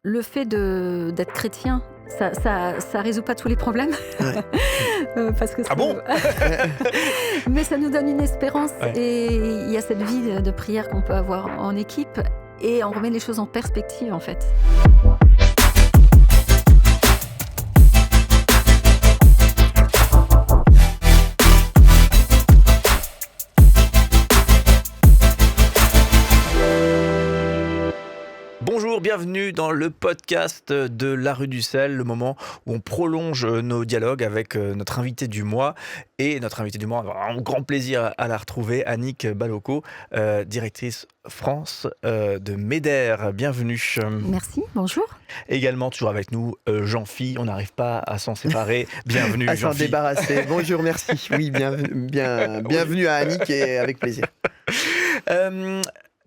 Le fait d'être chrétien, ça résout pas tous les problèmes. Ouais. Parce que Ah bon? mais ça nous donne une espérance Ouais. et il y a cette vie de prière qu'on peut avoir en équipe et on remet les choses en perspective, en fait. Bonjour, bienvenue dans le podcast de La Rue du Sel, le moment où on prolonge nos dialogues avec notre invité du mois. Et notre invité du mois, on a un grand plaisir à la retrouver, Annick Balocco, directrice France de MEDER. Bienvenue. Merci, bonjour. Également, toujours avec nous, Jean-Phi. On n'arrive pas à s'en séparer. Bienvenue, À s'en Jean-Phi. débarrasser. Bonjour, merci. Oui, bienvenue à Annick et avec plaisir.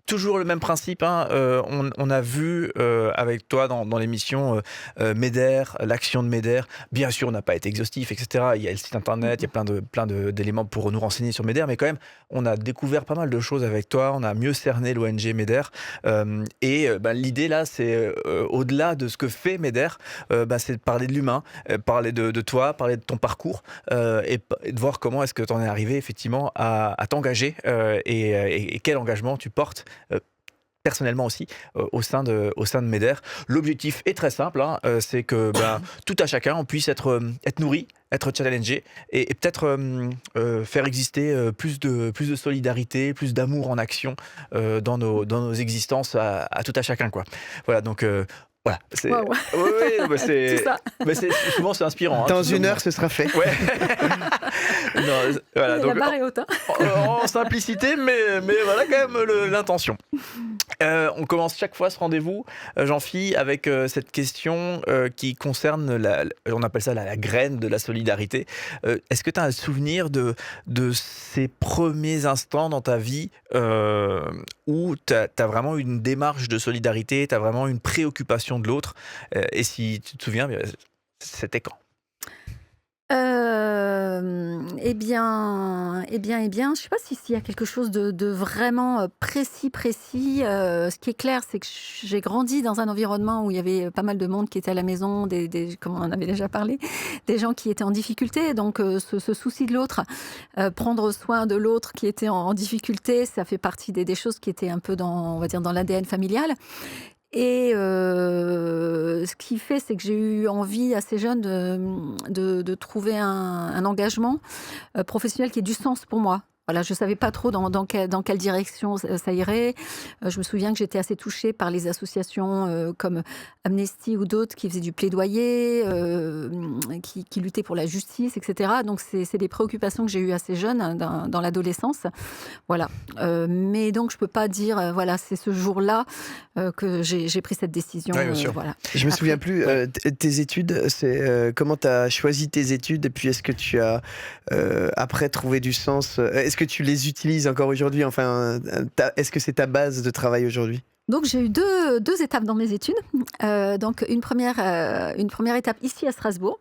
Toujours le même principe, hein. On a vu avec toi dans l'émission MEDER, l'action de MEDER. Bien sûr, on n'a pas été exhaustif, etc. Il y a le site internet, il y a plein d'éléments pour nous renseigner sur MEDER, mais quand même, on a découvert pas mal de choses avec toi. On a mieux cerné l'ONG MEDER. L'idée là, c'est au-delà de ce que fait MEDER, c'est de parler de l'humain, parler de toi, parler de ton parcours et de voir comment est-ce que tu en es arrivé effectivement à t'engager et quel engagement tu portes personnellement aussi au sein de MEDER. L'objectif est très simple, hein, c'est que tout à chacun on puisse être nourri, être challengé et peut-être faire exister plus de solidarité, plus d'amour en action dans nos existences à tout à chacun, quoi. Voilà, donc voilà, c'est Waouh. c'est Tout ça. souvent c'est inspirant, hein, Dans tout une ça. heure, ce sera fait. Ouais. Non, voilà, La donc barre est haute, hein. en simplicité, mais voilà quand même l'intention. On commence chaque fois ce rendez-vous, Jean-Phi, avec cette question qui concerne, on appelle ça la graine de la solidarité. Est-ce que tu as un souvenir de ces premiers instants dans ta vie où tu as vraiment une démarche de solidarité, tu as vraiment une préoccupation de l'autre, et si tu te souviens, c'était quand? Je sais pas s'il y a quelque chose de vraiment précis. Ce qui est clair, c'est que j'ai grandi dans un environnement où il y avait pas mal de monde qui était à la maison, comme on en avait déjà parlé, des gens qui étaient en difficulté. Donc, ce souci de l'autre, prendre soin de l'autre qui était en difficulté, ça fait partie des choses qui étaient un peu on va dire, dans l'ADN familial. Et ce qui fait, c'est que j'ai eu envie assez jeune de trouver un engagement professionnel qui ait du sens pour moi. Voilà, je ne savais pas trop dans quelle direction ça irait. Je me souviens que j'étais assez touchée par les associations comme Amnesty ou d'autres qui faisaient du plaidoyer, qui luttaient pour la justice, etc. Donc, c'est des préoccupations que j'ai eues assez jeune dans l'adolescence. Voilà. Mais donc, je ne peux pas dire, voilà, c'est ce jour-là que j'ai pris cette décision. Oui, bien sûr. Voilà. Je me souviens plus, tes études, c'est comment tu as choisi tes études et puis est-ce que tu as après trouvé du sens, est-ce que tu les utilises encore aujourd'hui, enfin, est-ce que c'est ta base de travail aujourd'hui? Donc, j'ai eu deux étapes dans mes études. Donc, une première étape ici à Strasbourg,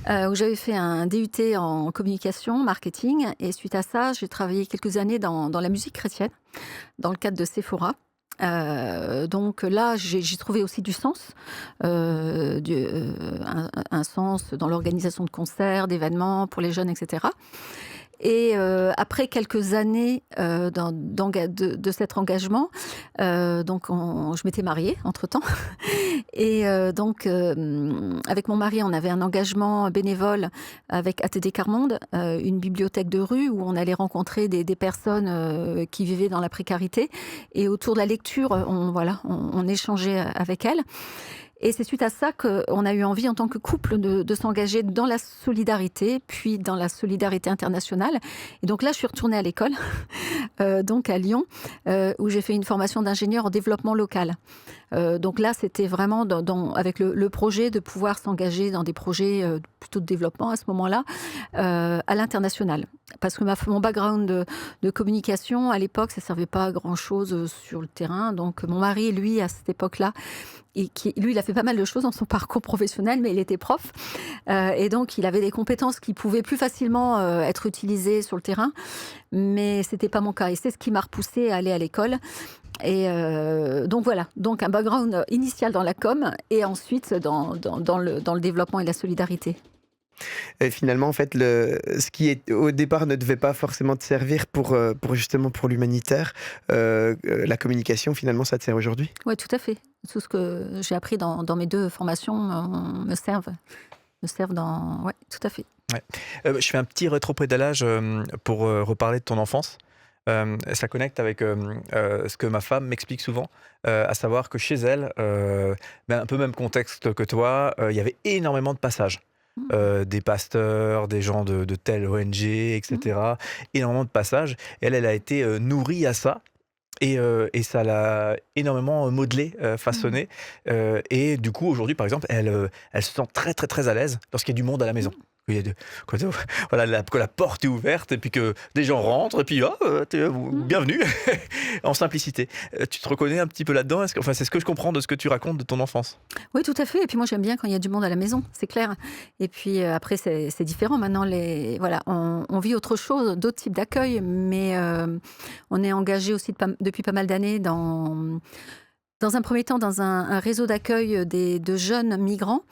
où j'avais fait un DUT en communication, marketing. Et suite à ça, j'ai travaillé quelques années dans la musique chrétienne, dans le cadre de Sephora. Donc là, j'ai trouvé aussi du sens, un sens dans l'organisation de concerts, d'événements pour les jeunes, etc. Et après quelques années de cet engagement, je m'étais mariée entre-temps. Et avec mon mari, on avait un engagement bénévole avec ATD Carmonde, une bibliothèque de rue où on allait rencontrer des personnes qui vivaient dans la précarité. Et autour de la lecture, on échangeait avec elles. Et c'est suite à ça qu'on a eu envie, en tant que couple, de s'engager dans la solidarité, puis dans la solidarité internationale. Et donc là, je suis retournée à l'école, donc à Lyon, où j'ai fait une formation d'ingénieur en développement local. Donc là, c'était vraiment avec le projet de pouvoir s'engager dans des projets plutôt de développement à ce moment-là, à l'international. Parce que mon background de communication, à l'époque, ça ne servait pas à grand-chose sur le terrain. Donc mon mari, lui, à cette époque-là, lui, il a fait pas mal de choses dans son parcours professionnel, mais il était prof. Et donc, il avait des compétences qui pouvaient plus facilement être utilisées sur le terrain. Mais ce n'était pas mon cas. Et c'est ce qui m'a repoussée à aller à l'école. Et donc voilà, donc un background initial dans la com et ensuite dans le développement et la solidarité. Et finalement, en fait, ce qui est, au départ ne devait pas forcément te servir pour justement pour l'humanitaire, la communication, finalement, ça te sert aujourd'hui? Oui, tout à fait. Tout ce que j'ai appris dans mes 2 formations me servent dans... Oui, tout à fait. Ouais. Je fais un petit rétropédalage pour reparler de ton enfance. Ça connecte avec ce que ma femme m'explique souvent, à savoir que chez elle, un peu même contexte que toi, il y avait énormément de passages. Mmh. Des pasteurs, des gens de telle ONG, Mmh. etc. Énormément de passages. Elle a été nourrie à ça. Et ça l'a énormément modelé, Mmh. façonné. Et du coup, aujourd'hui, par exemple, elle se sent très, très, très à l'aise lorsqu'il y a du monde à la maison. Mmh. Il y a quand, voilà, que la porte est ouverte et puis que des gens rentrent et puis Mmh. bienvenue en simplicité. Tu te reconnais un petit peu là-dedans? Enfin, c'est ce que je comprends de ce que tu racontes de ton enfance. Oui, tout à fait. Et puis moi, j'aime bien quand il y a du monde à la maison, c'est clair. Et puis après, c'est différent. Maintenant, voilà, on vit autre chose, d'autres types d'accueil, mais on est engagé aussi depuis pas mal d'années dans un premier temps, dans un réseau d'accueil de jeunes migrants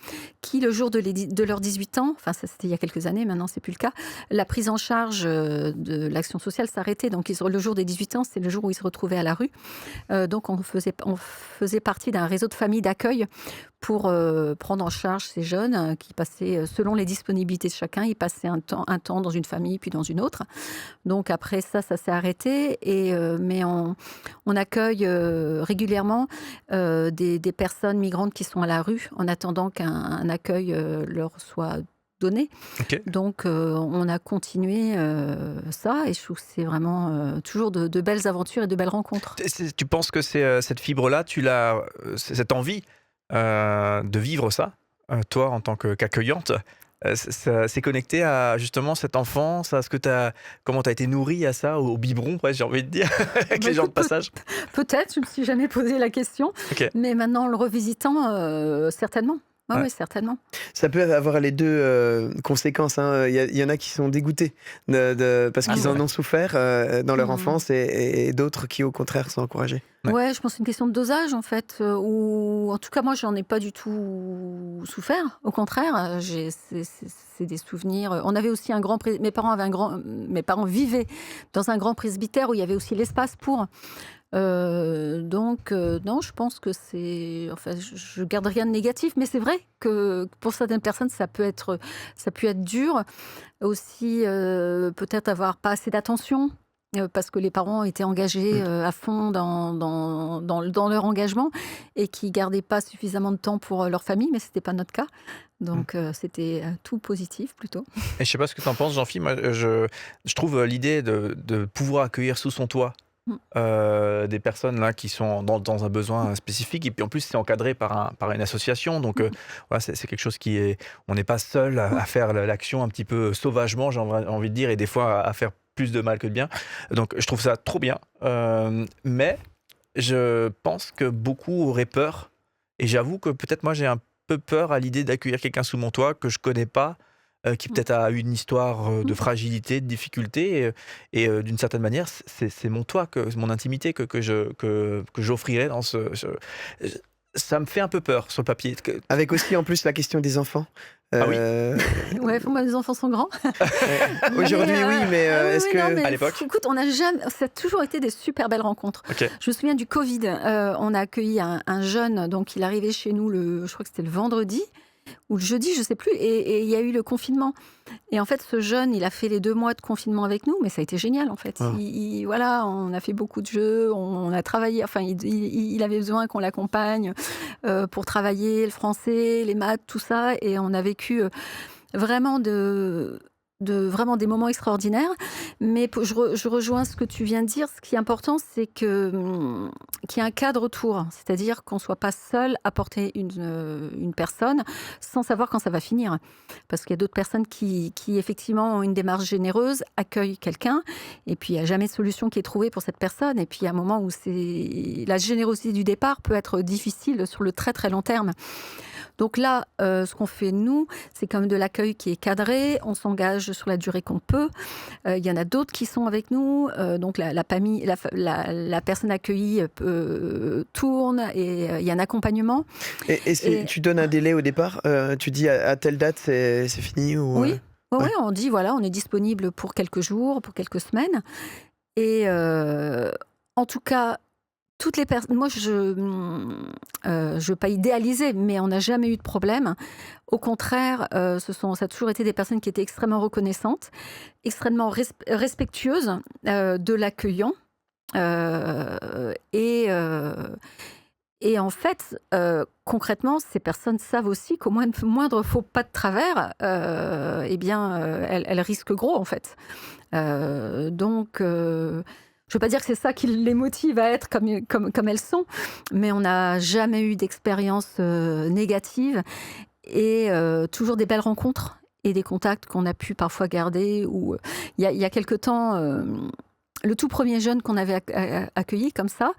qui, le jour de leurs 18 ans, enfin ça c'était il y a quelques années, maintenant c'est plus le cas, la prise en charge de l'action sociale s'arrêtait. Donc le jour des 18 ans, c'est le jour où ils se retrouvaient à la rue. Donc on faisait partie d'un réseau de familles d'accueil pour prendre en charge ces jeunes qui passaient, selon les disponibilités de chacun, ils passaient un temps dans une famille puis dans une autre. Donc après ça s'est arrêté. Mais on accueille régulièrement des personnes migrantes qui sont à la rue en attendant qu'un accueil leur soit donné. Ok. Donc on a continué ça et je trouve que c'est vraiment toujours de belles aventures et de belles rencontres. Tu penses que c'est cette fibre-là, cette envie de vivre ça, toi en tant qu'accueillante, c'est connecté à justement cette enfance, à comment tu as été nourrie à ça, au biberon, ouais, j'ai envie de dire, avec Bah, les gens de écoute, passage. peut-être, je ne me suis jamais posé la question, Ok. mais maintenant en le revisitant, certainement. Oui, Ouais. ouais, certainement. Ça peut avoir les 2 conséquences, hein. Il y en a qui sont dégoûtés parce Ah qu'ils c'est ouais. en ont souffert, dans leur Mmh. enfance et d'autres qui, au contraire, sont encouragés. Ouais. Ouais, je pense que c'est une question de dosage en fait, ou en tout cas moi j'en ai pas du tout souffert. Au contraire, c'est des souvenirs. On avait aussi mes parents vivaient dans un grand presbytère où il y avait aussi l'espace pour. Donc non, je pense que enfin, je garde rien de négatif, mais c'est vrai que pour certaines personnes ça peut être dur aussi, peut-être avoir pas assez d'attention. Parce que les parents étaient engagés Mmh. à fond dans leur engagement et qui gardaient pas suffisamment de temps pour leur famille, mais c'était pas notre cas. Mmh. Donc c'était tout positif plutôt. Et je sais pas ce que tu en penses, Jean-Philippe, moi, je trouve l'idée de pouvoir accueillir sous son toit Mm. des personnes là qui sont dans un besoin spécifique, et puis en plus c'est encadré par une association, donc Mm. voilà, c'est quelque chose on n'est pas seul à faire l'action un petit peu sauvagement, j'ai envie de dire, et des fois à faire plus de mal que de bien. Donc je trouve ça trop bien, mais je pense que beaucoup auraient peur, et j'avoue que peut-être moi j'ai un peu peur à l'idée d'accueillir quelqu'un sous mon toit que je connais pas, qui Mm. peut-être a eu une histoire de Mm. fragilité, de difficulté, et d'une certaine manière, c'est mon toit, mon intimité que j'offrirais dans ça me fait un peu peur sur le papier. Avec aussi, en plus, la question des enfants. Ah oui? Ouais, pour moi, les enfants sont grands. Aujourd'hui, oui, mais ah oui, est-ce oui, non, que... À mais l'époque? écoute, ça a toujours été des super belles rencontres. Ok. Je me souviens du Covid. On a accueilli un jeune, donc il arrivait chez nous je crois que c'était le vendredi ou le jeudi, je sais plus, et il y a eu le confinement. Et en fait, ce jeune, il a fait les 2 mois de confinement avec nous, mais ça a été génial en fait. Ah. Voilà, on a fait beaucoup de jeux, on a travaillé. Enfin, il avait besoin qu'on l'accompagne pour travailler le français, les maths, tout ça, et on a vécu vraiment vraiment des moments extraordinaires. Mais je rejoins ce que tu viens de dire. Ce qui est important, c'est qu'il y ait un cadre autour. C'est-à-dire qu'on ne soit pas seul à porter une personne sans savoir quand ça va finir. Parce qu'il y a d'autres personnes qui effectivement ont une démarche généreuse, accueillent quelqu'un, et puis il n'y a jamais de solution qui est trouvée pour cette personne. Et puis il y a un moment où la générosité du départ peut être difficile sur le très très long terme. Donc là, ce qu'on fait nous, c'est quand même de l'accueil qui est cadré. On s'engage sur la durée qu'on peut. Il y en a d'autres qui sont avec nous. Donc la personne accueillie tourne et il y a un accompagnement. Tu donnes un délai au départ. Tu dis à telle date c'est fini ou Oui. Oui, Ouais. on dit voilà, on est disponible pour quelques jours, pour quelques semaines. Et en tout cas, toutes les personnes. Moi, je ne veux pas idéaliser, mais on n'a jamais eu de problème. Au contraire, ça a toujours été des personnes qui étaient extrêmement reconnaissantes, extrêmement respectueuses de l'accueillant. Et en fait, concrètement, ces personnes savent aussi qu'au moindre faux pas de travers, elles risquent gros, en fait. Donc, je ne veux pas dire que c'est ça qui les motive à être comme elles sont, mais on n'a jamais eu d'expérience négative et toujours des belles rencontres et des contacts qu'on a pu parfois garder. Il y a quelque temps, le tout premier jeune qu'on avait accueilli comme ça,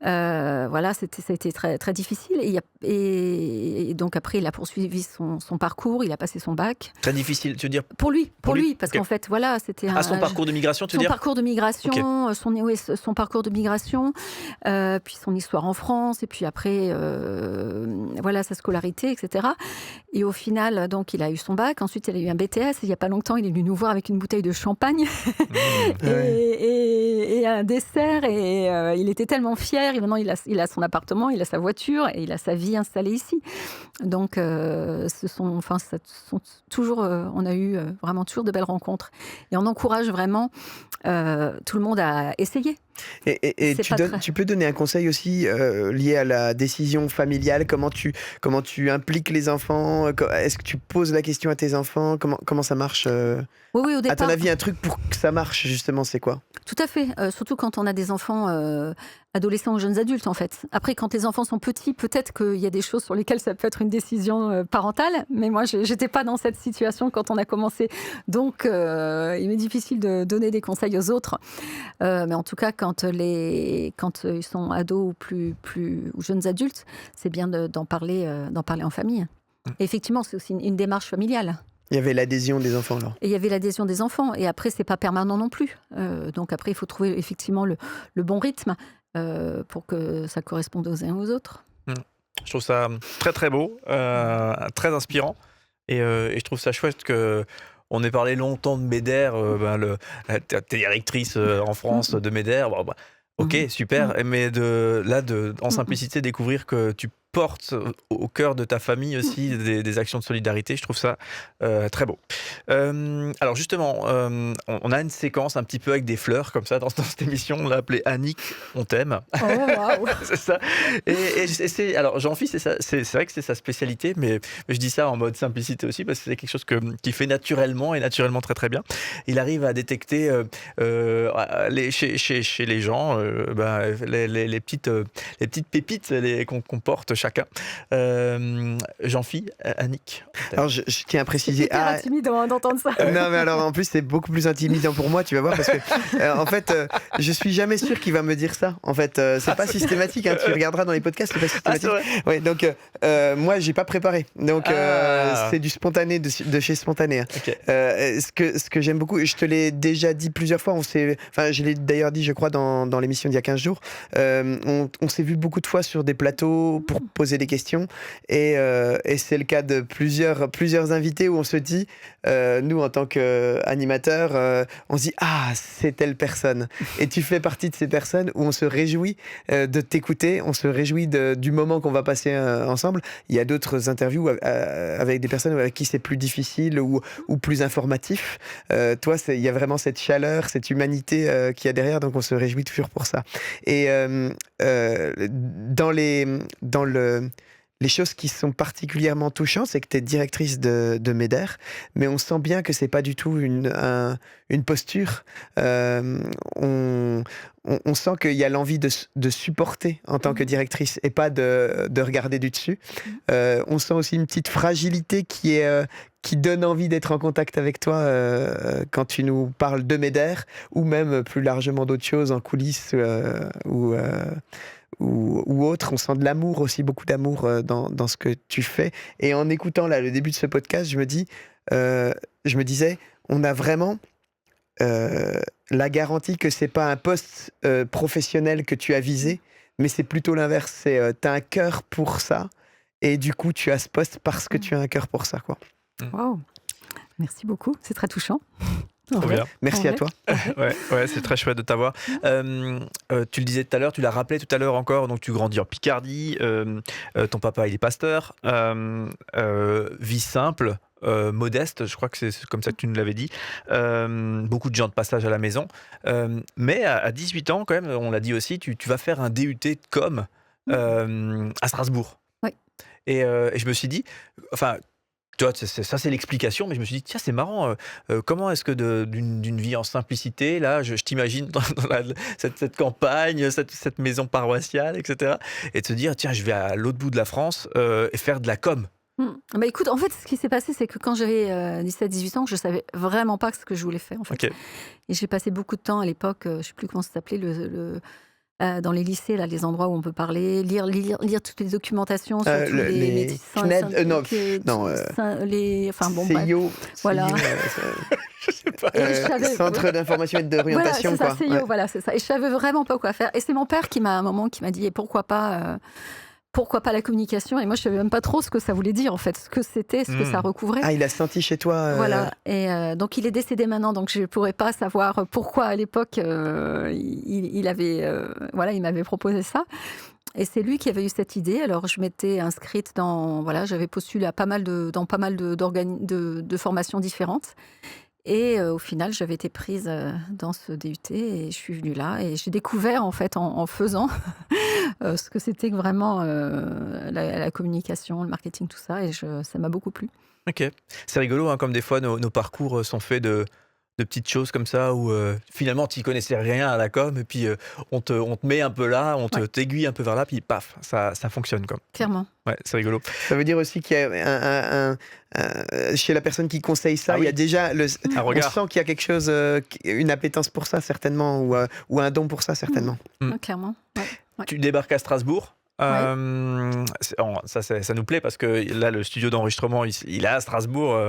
voilà, ça a été très, très difficile. Et donc après, il a poursuivi son parcours, il a passé son bac. Très difficile, tu veux dire? Pour lui, parce Ok. qu'en fait, voilà, c'était Son parcours de migration, tu veux son dire? parcours de migration, son parcours de migration, puis son histoire en France, et puis après, voilà, sa scolarité, etc. Et au final, donc, il a eu son bac. Ensuite, il a eu un BTS. Il n'y a pas longtemps, il est venu nous voir avec une bouteille de champagne et un dessert. Et il était tellement fier. Et maintenant, il a son appartement, il a sa voiture et il a sa vie installée ici. Donc, on a eu vraiment toujours de belles rencontres. Et on encourage vraiment tout le monde à essayer. Et tu peux donner un conseil aussi lié à la décision familiale, comment tu impliques les enfants, est-ce que tu poses la question à tes enfants, comment ça marche Oui, au départ. À ton avis, un truc pour que ça marche, justement, c'est quoi? Tout à fait, surtout quand on a des enfants adolescents ou jeunes adultes, en fait. Après, quand les enfants sont petits, peut-être qu'il y a des choses sur lesquelles ça peut être une décision parentale, mais moi, j'étais pas dans cette situation quand on a commencé. Donc, il m'est difficile de donner des conseils aux autres. Mais en tout cas, quand ils sont ados ou jeunes adultes, c'est bien d'en parler en famille. Et effectivement, c'est aussi une démarche familiale. Il y avait l'adhésion des enfants, alors. Et il y avait l'adhésion des enfants. Et après, c'est pas permanent non plus. Donc après, il faut trouver effectivement le bon rythme pour que ça corresponde aux uns aux autres. Je trouve ça très très beau, très inspirant. Et je trouve ça chouette que on ait parlé longtemps de MEDER. T'es directrice en France de MEDER. Ok, super. Mais en simplicité, découvrir que tu portes au cœur de ta famille aussi des actions de solidarité, je trouve ça très beau. Alors justement, on a une séquence un petit peu avec des fleurs comme ça dans cette émission, on l'a appelée Annick, on t'aime. Oh, waouh. C'est ça. Et alors Jean-Philippe, c'est vrai que c'est sa spécialité, mais je dis ça en mode simplicité aussi parce que c'est quelque chose qu'il fait naturellement et naturellement très très bien. Il arrive à détecter chez les gens les petites pépites qu'on porte chacun. Jean-Philippe, Annick. Alors je tiens à préciser. C'est hyper intimidant d'entendre ça. Non, mais alors en plus c'est beaucoup plus intimidant pour moi, tu vas voir, parce que en fait je suis jamais sûr qu'il va me dire ça. En fait c'est pas systématique, hein, tu regarderas dans les podcasts, c'est pas systématique. Ouais, donc moi j'ai pas préparé, donc c'est du spontané de chez Spontané. Hein. Okay. Ce que j'aime beaucoup, je te l'ai déjà dit plusieurs fois, je l'ai d'ailleurs dit je crois dans l'émission d'il y a 15 jours, on s'est vu beaucoup de fois sur des plateaux pour poser des questions et c'est le cas de plusieurs invités où on se dit, nous en tant qu'animateurs, on se dit c'est telle personne, et tu fais partie de ces personnes où on se réjouit de t'écouter, on se réjouit du moment qu'on va passer ensemble. Il y a d'autres interviews avec des personnes avec qui c'est plus difficile ou plus informatif. Toi, il y a vraiment cette chaleur, cette humanité qu'il y a derrière, donc on se réjouit toujours pour ça. Et dans les choses qui sont particulièrement touchantes, c'est que tu es directrice de MEDER, mais on sent bien que c'est pas du tout une posture. On sent qu'il y a l'envie de supporter en tant que directrice et pas de regarder du dessus. On sent aussi une petite fragilité qui donne envie d'être en contact avec toi quand tu nous parles de MEDER ou même plus largement d'autres choses en coulisses ou autre. On sent de l'amour aussi, beaucoup d'amour dans ce que tu fais. Et en écoutant là, le début de ce podcast, je me disais, on a vraiment la garantie que c'est pas un poste professionnel que tu as visé, mais c'est plutôt l'inverse. C'est tu as un cœur pour ça, et du coup, tu as ce poste parce que tu as un cœur pour ça, quoi. Waouh, merci beaucoup, c'est très touchant. Trop bien. Merci à toi. Ouais, c'est très chouette de t'avoir. Tu le disais tout à l'heure, tu l'as rappelé tout à l'heure encore, donc tu grandis en Picardie, ton papa il est pasteur, vie simple, modeste, je crois que c'est comme ça que tu nous l'avais dit, beaucoup de gens de passage à la maison, mais à 18 ans quand même, on l'a dit aussi, tu vas faire un DUT de com à Strasbourg. Oui. Et je me suis dit, enfin, tu vois, ça c'est l'explication, mais je me suis dit, tiens, c'est marrant, comment est-ce que d'une vie en simplicité, là, je t'imagine dans cette campagne, cette maison paroissiale, etc., et de se dire, tiens, je vais à l'autre bout de la France et faire de la com. Bah écoute, en fait, ce qui s'est passé, c'est que quand j'avais 17-18 ans, je savais vraiment pas ce que je voulais faire, en fait. Ok. Et j'ai passé beaucoup de temps à l'époque, je sais plus comment ça s'appelait, dans les lycées, là, les endroits où on peut parler, lire toutes les documentations sur tous les médecins, CNED, non, enfin bon, bref. CIO, Voilà. Je sais pas. Et je savais- Centre d'information et d'orientation, voilà, c'est ça, quoi. CIO, voilà, c'est ça. Et je savais vraiment pas quoi faire. Et c'est mon père qui m'a, à un moment, qui m'a dit, et pourquoi pas la communication? Et moi, je savais même pas trop ce que ça voulait dire, en fait, ce que c'était, ce que ça recouvrait. Ah, il a senti chez toi. Voilà, et donc il est décédé maintenant, donc je ne pourrais pas savoir pourquoi à l'époque il m'avait proposé ça. Et c'est lui qui avait eu cette idée. Alors je m'étais inscrite j'avais postulé à dans pas mal de formations différentes. Et au final, j'avais été prise dans ce DUT et je suis venue là et j'ai découvert en fait en faisant ce que c'était que vraiment la communication, le marketing, tout ça, et ça m'a beaucoup plu. Ok. C'est rigolo, hein, comme des fois nos parcours sont faits de petites choses comme ça où finalement tu n'y connaissais rien à la com et puis on te met un peu là, t'aiguille un peu vers là, puis paf, ça fonctionne quoi. Clairement. Ouais, c'est rigolo. Ça veut dire aussi qu'il y a chez la personne qui conseille ça, Ah oui. il y a déjà Un on regard. sent qu'il y a quelque chose, une appétence pour ça certainement, ou un don pour ça certainement. Ouais, clairement. Ouais. Tu débarques à Strasbourg. Ça nous plaît parce que là le studio d'enregistrement il est à Strasbourg,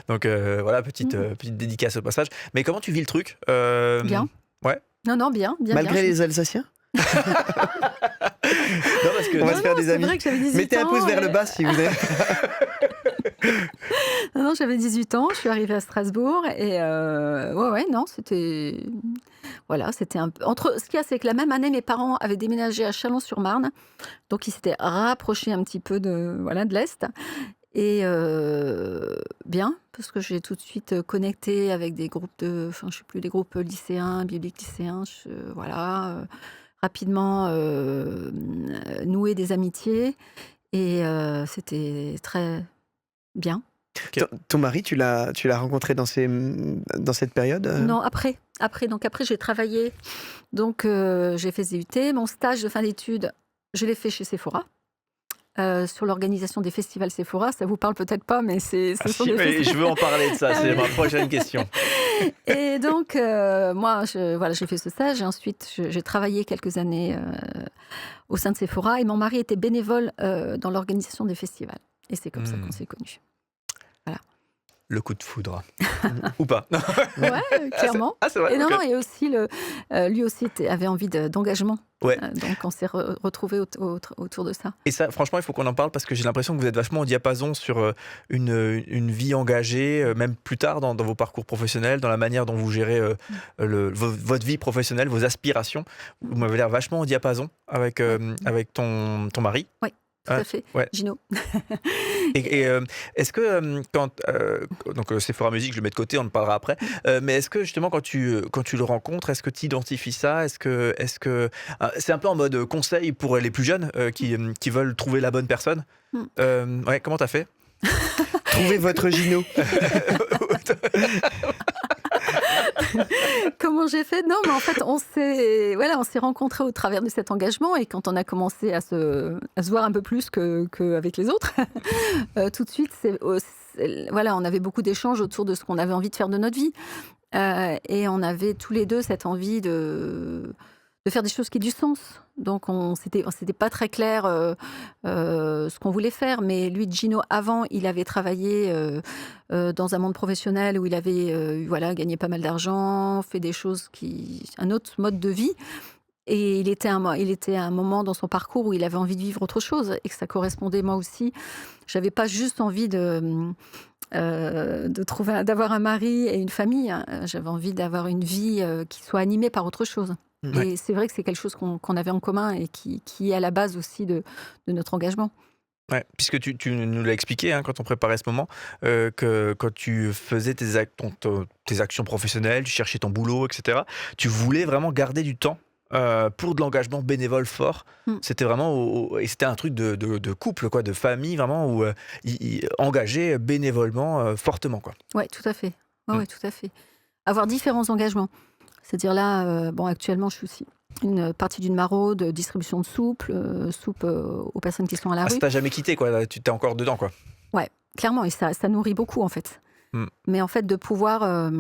donc voilà, petite dédicace au passage. Mais comment tu vis le truc? Bien. Ouais. Non, bien. Malgré bien. les Alsaciens. Non, parce que On va se faire des c'est amis. vrai que j'avais 18 Mettez un ans, pouce vers et- le bas si vous voulez. Non, j'avais 18 ans, je suis arrivée à Strasbourg et c'était... Voilà, c'était un peu... Ce qu'il y a, c'est que la même année, mes parents avaient déménagé à Chalon-sur-Marne, donc ils s'étaient rapprochés un petit peu de l'Est. Et bien, parce que j'ai tout de suite connecté avec des groupes des groupes lycéens, bibliques lycéens, rapidement noué des amitiés et c'était très bien. Ton mari, tu l'as rencontré dans cette période Non, après, j'ai travaillé, donc j'ai fait DUT. Mon stage de fin d'études, je l'ai fait chez Sephora. Sur l'organisation des festivals Sephora, ça vous parle peut-être pas, mais ce sont des festivals. Je veux en parler de ça, c'est ma prochaine question. Et donc, moi, j'ai fait ce stage et ensuite, j'ai travaillé quelques années au sein de Sephora et mon mari était bénévole dans l'organisation des festivals. Et c'est comme ça qu'on s'est connus. Le coup de foudre. Ou pas. Ouais, clairement. C'est vrai. Et non, ok. non, et aussi, lui aussi avait envie d'engagement. Ouais. Donc, on s'est retrouvés autour de ça. Et ça, franchement, il faut qu'on en parle parce que j'ai l'impression que vous êtes vachement au diapason sur une vie engagée, même plus tard dans vos parcours professionnels, dans la manière dont vous gérez votre vie professionnelle, vos aspirations. Vous m'avez l'air vachement au diapason avec ton mari. Oui, tout à fait. Ouais. Gino. Et est-ce que donc Sephora Musique, je le mets de côté, on en parlera après. Mais est-ce que justement quand tu le rencontres, est-ce que tu identifies ça? Est-ce que c'est un peu en mode conseil pour les plus jeunes qui veulent trouver la bonne personne? Ouais, comment t'as fait? Trouvez votre Gino. Comment j'ai fait? Non, mais en fait, on s'est rencontrés au travers de cet engagement et quand on a commencé à se voir un peu plus qu'avec les autres, tout de suite, on avait beaucoup d'échanges autour de ce qu'on avait envie de faire de notre vie. Et on avait tous les deux cette envie de de faire des choses qui aient du sens. Donc, c'était pas très clair ce qu'on voulait faire. Mais lui, Gino, avant, il avait travaillé dans un monde professionnel où il avait gagné pas mal d'argent, fait des choses un autre mode de vie. Et il était à un moment dans son parcours où il avait envie de vivre autre chose et que ça correspondait moi aussi. J'avais pas juste envie d'avoir un mari et une famille. J'avais envie d'avoir une vie qui soit animée par autre chose. Ouais. Et c'est vrai que c'est quelque chose qu'on avait en commun et qui est à la base aussi de notre engagement. Ouais, puisque tu nous l'as expliqué quand on préparait ce moment, que quand tu faisais tes actions professionnelles, tu cherchais ton boulot, etc., tu voulais vraiment garder du temps pour de l'engagement bénévole fort. Mm. C'était vraiment et c'était un truc de couple, quoi, de famille, vraiment, où engagé bénévolement fortement, quoi. Ouais, tout à fait. Mm. Ouais, tout à fait. Avoir différents engagements. C'est-à-dire là, actuellement, je suis aussi une partie d'une maraude, distribution de soupe aux personnes qui sont à la Ah, rue. ça t'a jamais quitté, quoi. Là, tu t'es encore dedans, quoi. Ouais, clairement, et ça nourrit beaucoup en fait. Mm. Mais en fait, de pouvoir,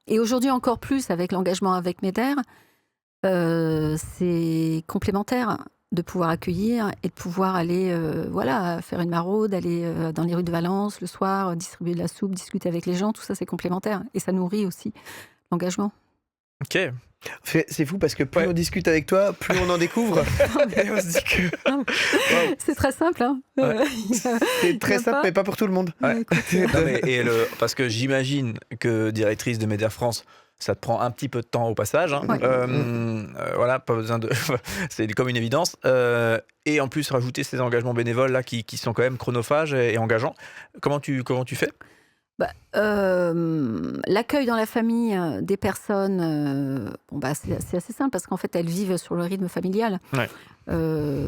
et aujourd'hui encore plus avec l'engagement avec MEDER, c'est complémentaire de pouvoir accueillir et de pouvoir aller faire une maraude, aller dans les rues de Valence le soir, distribuer de la soupe, discuter avec les gens, tout ça c'est complémentaire et ça nourrit aussi l'engagement. Ok. C'est fou parce que plus Ouais. on discute avec toi, plus on en découvre. Et on se dit que waouh, C'est très simple, hein. Ouais. c'est très y a simple, pas- mais pas pour tout le monde. Ouais. Écoute, Non, mais, parce que j'imagine que directrice de MEDER France, ça te prend un petit peu de temps au passage. Ouais. Voilà, pas besoin de. C'est comme une évidence. Et en plus, rajouter ces engagements bénévoles là qui sont quand même chronophages et engageants. Comment tu fais? L'accueil dans la famille des personnes, c'est assez simple parce qu'en fait elles vivent sur le rythme familial. Ouais.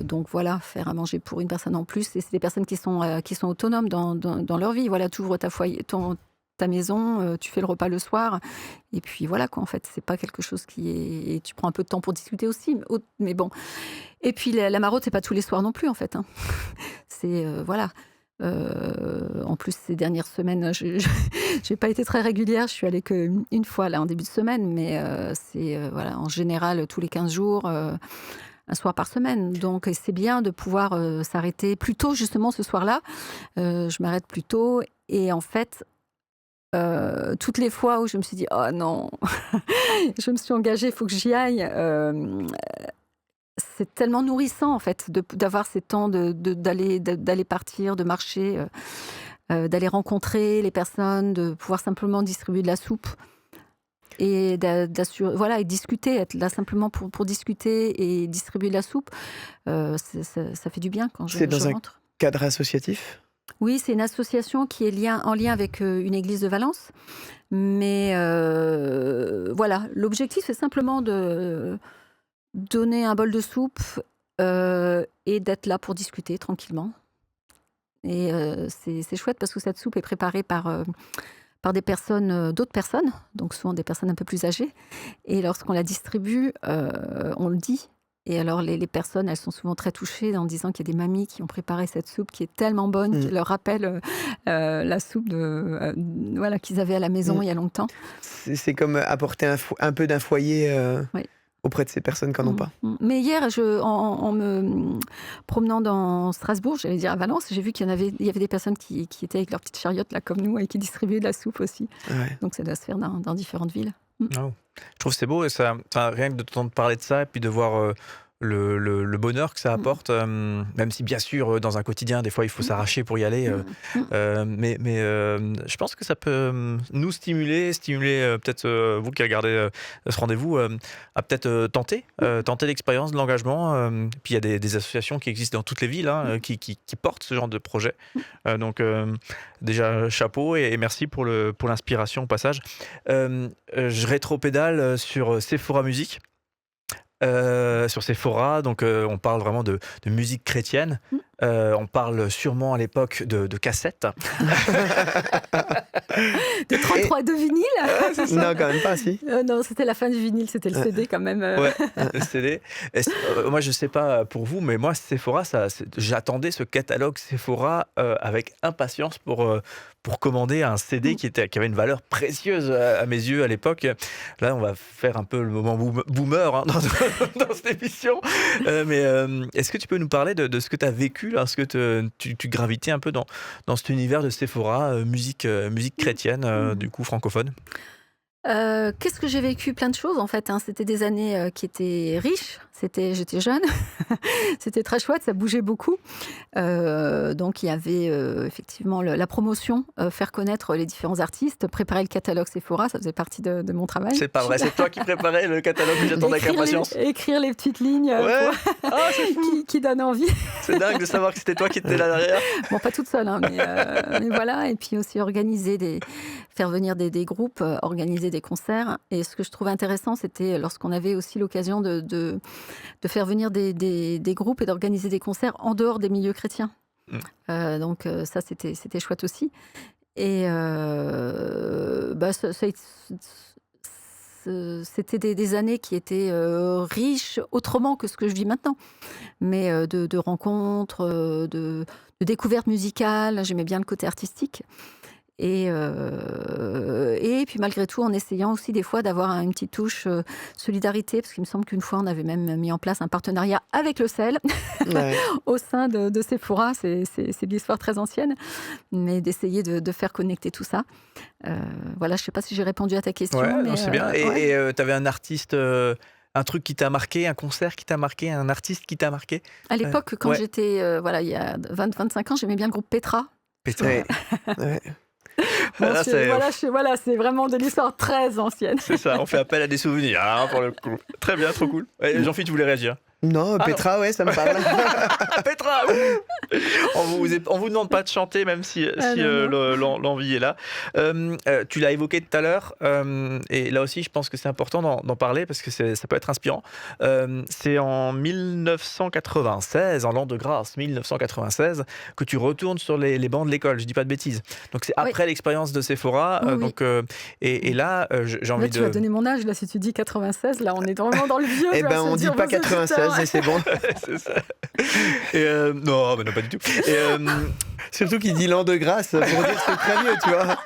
Donc voilà, faire à manger pour une personne en plus, et c'est des personnes qui sont autonomes dans leur vie. Voilà, tu ouvres ta maison, tu fais le repas le soir, et puis voilà quoi. En fait, c'est pas quelque chose et tu prends un peu de temps pour discuter aussi, mais bon. Et puis la maraude, c'est pas tous les soirs non plus en fait. Hein. C'est voilà. En plus, ces dernières semaines, je n'ai pas été très régulière. Je suis allée qu'une fois là en début de semaine, mais c'est en général tous les 15 jours, un soir par semaine. Donc c'est bien de pouvoir s'arrêter plus tôt, justement ce soir-là. Je m'arrête plus tôt et en fait, toutes les fois où je me suis dit « Oh non, je me suis engagée, il faut que j'y aille », c'est tellement nourrissant en fait d'avoir ces temps d'aller partir, de marcher, d'aller rencontrer les personnes, de pouvoir simplement distribuer de la soupe et et discuter, être là simplement pour discuter et distribuer de la soupe. Ça fait du bien quand C'est dans je un rentre. cadre associatif? Oui, c'est une association qui est en lien avec une église de Valence. Mais l'objectif c'est simplement de donner un bol de soupe et d'être là pour discuter tranquillement. Et c'est chouette parce que cette soupe est préparée par des personnes, d'autres personnes, donc souvent des personnes un peu plus âgées. Et lorsqu'on la distribue, on le dit. Et alors les personnes, elles sont souvent très touchées en disant qu'il y a des mamies qui ont préparé cette soupe qui est tellement bonne, qui leur rappelle la soupe qu'ils avaient à la maison il y a longtemps. C'est comme apporter un peu d'un foyer Oui. auprès de ces personnes qui n'en ont pas. Mais hier, en me promenant dans Strasbourg, j'allais dire à Valence, j'ai vu qu'il y avait des personnes qui étaient avec leur petite chariote là comme nous et qui distribuaient de la soupe aussi. Ouais. Donc ça doit se faire dans différentes villes. Oh. Je trouve que c'est beau et rien que de t'entendre parler de ça et puis de voir le bonheur que ça apporte, même si bien sûr dans un quotidien des fois il faut s'arracher pour y aller, mais je pense que ça peut nous stimuler peut-être vous qui regardez ce rendez-vous à peut-être tenter l'expérience de l'engagement. Puis il y a des associations qui existent dans toutes les villes qui portent ce genre de projet. Donc déjà chapeau et merci pour l'inspiration au passage. Je rétro-pédale sur Sephora Musique. Sur Sephora, donc on parle vraiment de musique chrétienne. On parle sûrement à l'époque de cassettes. de 33 de vinyle. Non, quand même pas, si. Non, c'était la fin du vinyle, c'était le CD quand même. Ouais, le CD. Moi, je sais pas pour vous, mais moi, Sephora, j'attendais ce catalogue Sephora avec impatience pour commander un CD qui avait une valeur précieuse à mes yeux à l'époque. Là, on va faire un peu le moment boomer hein, dans cette émission. Mais est-ce que tu peux nous parler de ce que tu as vécu lorsque tu gravitais un peu dans cet univers de Sephora, musique chrétienne, du coup francophone? Qu'est-ce que j'ai vécu? Plein de choses en fait, hein. C'était des années, qui étaient riches. J'étais jeune. C'était très chouette, ça bougeait beaucoup. Donc il y avait, effectivement la promotion, faire connaître les différents artistes, préparer le catalogue Sephora, ça faisait partie de mon travail. C'est pas vrai, c'est toi qui préparais le catalogue que j'attendais avec impatience? Écrire les petites lignes, Ouais. pour Ah, c'est fou! qui donnent envie. C'est dingue de savoir que c'était toi qui étais là derrière. Bon, pas toute seule, hein, mais voilà. Et puis aussi faire venir des groupes, organiser des concerts. Et ce que je trouvais intéressant, c'était lorsqu'on avait aussi l'occasion de faire venir des groupes et d'organiser des concerts en dehors des milieux chrétiens. Donc ça, c'était chouette aussi. Et c'était des années qui étaient riches autrement que ce que je vis maintenant. Mais de rencontres, de découvertes musicales. J'aimais bien le côté artistique. Et puis malgré tout, en essayant aussi des fois d'avoir une petite touche solidarité, parce qu'il me semble qu'une fois, on avait même mis en place un partenariat avec le sel Ouais. au sein de Sephora. C'est de l'histoire très ancienne, mais d'essayer de faire connecter tout ça. Voilà, je ne sais pas si j'ai répondu à ta question. Ouais, mais non, c'est bien. ouais. Et tu avais un artiste, un truc qui t'a marqué, un concert qui t'a marqué, un artiste qui t'a marqué? À l'époque, quand Ouais. j'étais, voilà, il y a 25 ans, j'aimais bien le groupe Petra. Petra. Ouais. Ouais. Bon, Là, voilà, c'est vraiment de l'histoire très ancienne. c'est ça, on fait appel à des souvenirs hein, pour le coup. Très bien, trop cool. Ouais, Jean-Philippe, tu voulais réagir? Non, Petra, ouais, ça me parle. Petra, on vous demande pas de chanter, même si non. l'envie est là. Tu l'as évoqué tout à l'heure, et là aussi, je pense que c'est important d'en parler parce que ça peut être inspirant. C'est en 1996, en l'an de grâce 1996, que tu retournes sur les bancs de l'école. Je dis pas de bêtises. Donc c'est après l'expérience de Sephora. Oui, oui. Donc et là, j'ai Là, envie tu de. vas donner mon âge, là, si tu dis 96, là, on est vraiment dans le vieux. Eh là, ben, se on dit dire pas aux auditeurs. 96 et c'est bon. C'est ça. Et non, mais non, pas du tout. Et, Surtout qu'il dit l'an de grâce pour dire que c'est très vieux, tu vois.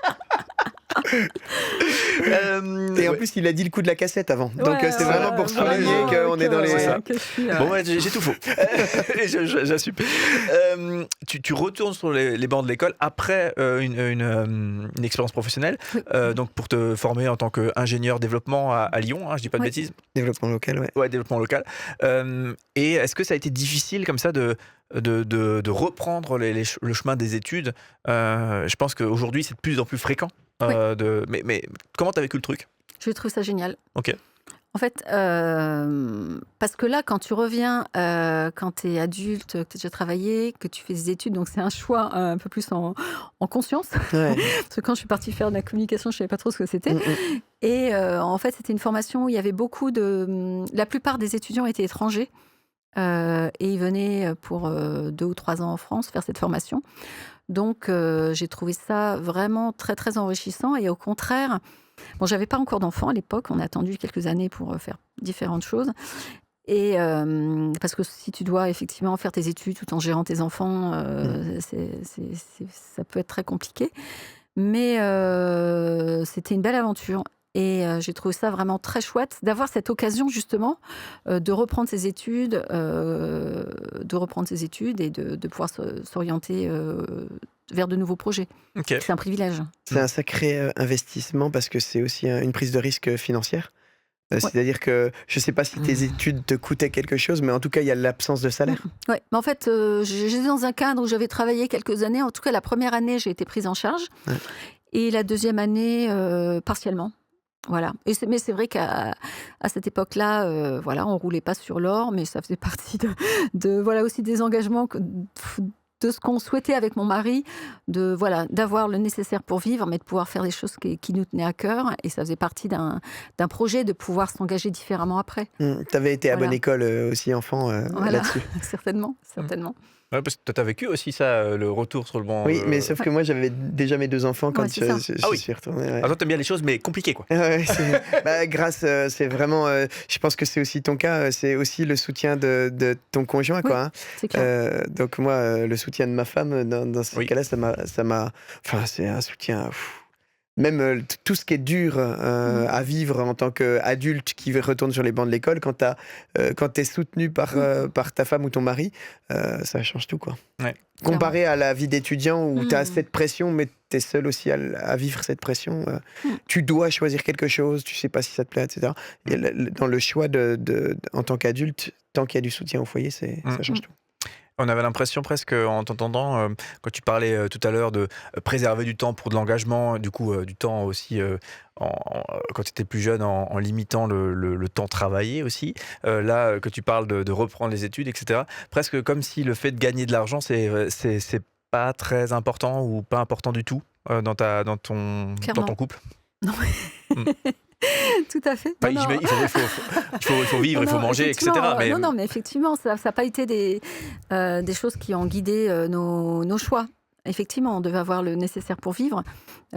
Et en ouais. plus, il a dit le coup de la cassette avant. Donc Ouais, c'est vraiment pour souligner vraiment, qu'on est dans les. c'est ça. que je suis, Bon, ouais, j'ai tout faux. Et j'assume. Tu retournes sur les bancs de l'école après une expérience professionnelle, Oui. donc pour te former en tant qu'ingénieur développement à Lyon, hein, je dis pas de Oui. bêtises. Développement local, ouais. Ouais, développement local. Et est-ce que ça a été difficile comme ça de reprendre le chemin des études? Je pense qu'aujourd'hui, c'est de plus en plus fréquent. Oui. Mais comment tu as vécu le truc? Je trouve ça génial. Ok. En fait, parce que là, quand tu reviens, quand tu es adulte, que tu as déjà travaillé, que tu fais des études, donc c'est un choix un peu plus en conscience. Ouais. Parce que quand je suis partie faire de la communication, je ne savais pas trop ce que c'était. Mm, Et en fait, c'était une formation où il y avait beaucoup de... La plupart des étudiants étaient étrangers. Et ils venaient pour 2 ou 3 ans en France faire cette formation. Donc, j'ai trouvé ça vraiment très, très enrichissant. Et au contraire, bon, j'avais pas encore d'enfants à l'époque. On a attendu quelques années pour faire différentes choses. Et parce que si tu dois effectivement faire tes études tout en gérant tes enfants, ça peut être très compliqué. Mais c'était une belle aventure. Et j'ai trouvé ça vraiment très chouette d'avoir cette occasion justement de reprendre ses études, et de pouvoir s'orienter vers de nouveaux projets. Ok. C'est un privilège. C'est un sacré investissement parce que c'est aussi une prise de risque financière. Ouais. C'est-à-dire que je ne sais pas si tes études te coûtaient quelque chose, mais en tout cas, il y a l'absence de salaire. Ouais, mais en fait, j'étais dans un cadre où j'avais travaillé quelques années. En tout cas, la première année, j'ai été prise en charge. Ouais. Et la deuxième année, partiellement. Voilà. Mais c'est vrai qu'à cette époque-là, voilà, on roulait pas sur l'or, mais ça faisait partie voilà, aussi des engagements de ce qu'on souhaitait avec mon mari, voilà, d'avoir le nécessaire pour vivre, mais de pouvoir faire des choses qui nous tenaient à cœur. Et ça faisait partie d'un projet de pouvoir s'engager différemment après. Tu avais été à Voilà. bonne école aussi enfant Voilà. là-dessus. Certainement. Ouais, parce que toi, tu as vécu aussi ça, le retour sur le banc. Oui, mais sauf que moi, j'avais déjà mes 2 enfants quand Ouais, c'est ça. Ah je oui. suis retourné, ouais. Ah, toi, t'aimes bien les choses, mais compliquées, quoi. Ouais, bah, c'est vraiment, je pense que c'est aussi ton cas, c'est aussi le soutien de ton conjoint, Oui, quoi, hein. c'est clair. Donc moi, le soutien de ma femme, dans ces Oui. cas-là, enfin, c'est un soutien, même, tout ce qui est dur, Mmh. à vivre en tant qu'adulte qui retourne sur les bancs de l'école, quand tu es soutenu par ta femme ou ton mari, ça change tout, quoi. Ouais. Clairement. Comparé à la vie d'étudiant où tu as Mmh. cette pression, mais tu es seul aussi à vivre cette pression, Mmh. tu dois choisir quelque chose, tu sais pas si ça te plaît, et cetera. Et dans le choix en tant qu'adulte, tant qu'il y a du soutien au foyer, ça Mmh. change Mmh. tout. On avait l'impression presque, en t'entendant, quand tu parlais, tout à l'heure de, préserver du temps pour de l'engagement, du coup, du temps aussi, quand tu étais plus jeune en limitant le temps travaillé aussi. Là, que tu parles de reprendre les études et cetera. Presque comme si le fait de gagner de l'argent, c'est pas très important ou pas important du tout, dans ton Clairement. couple? Non. Mmh. Tout à fait. Enfin, Non, non. il faut vivre, Non, il faut non, manger et effectivement, cetera, mais non, mais effectivement, ça a pas été des choses qui ont guidé, nos choix. Effectivement, on devait avoir le nécessaire pour vivre.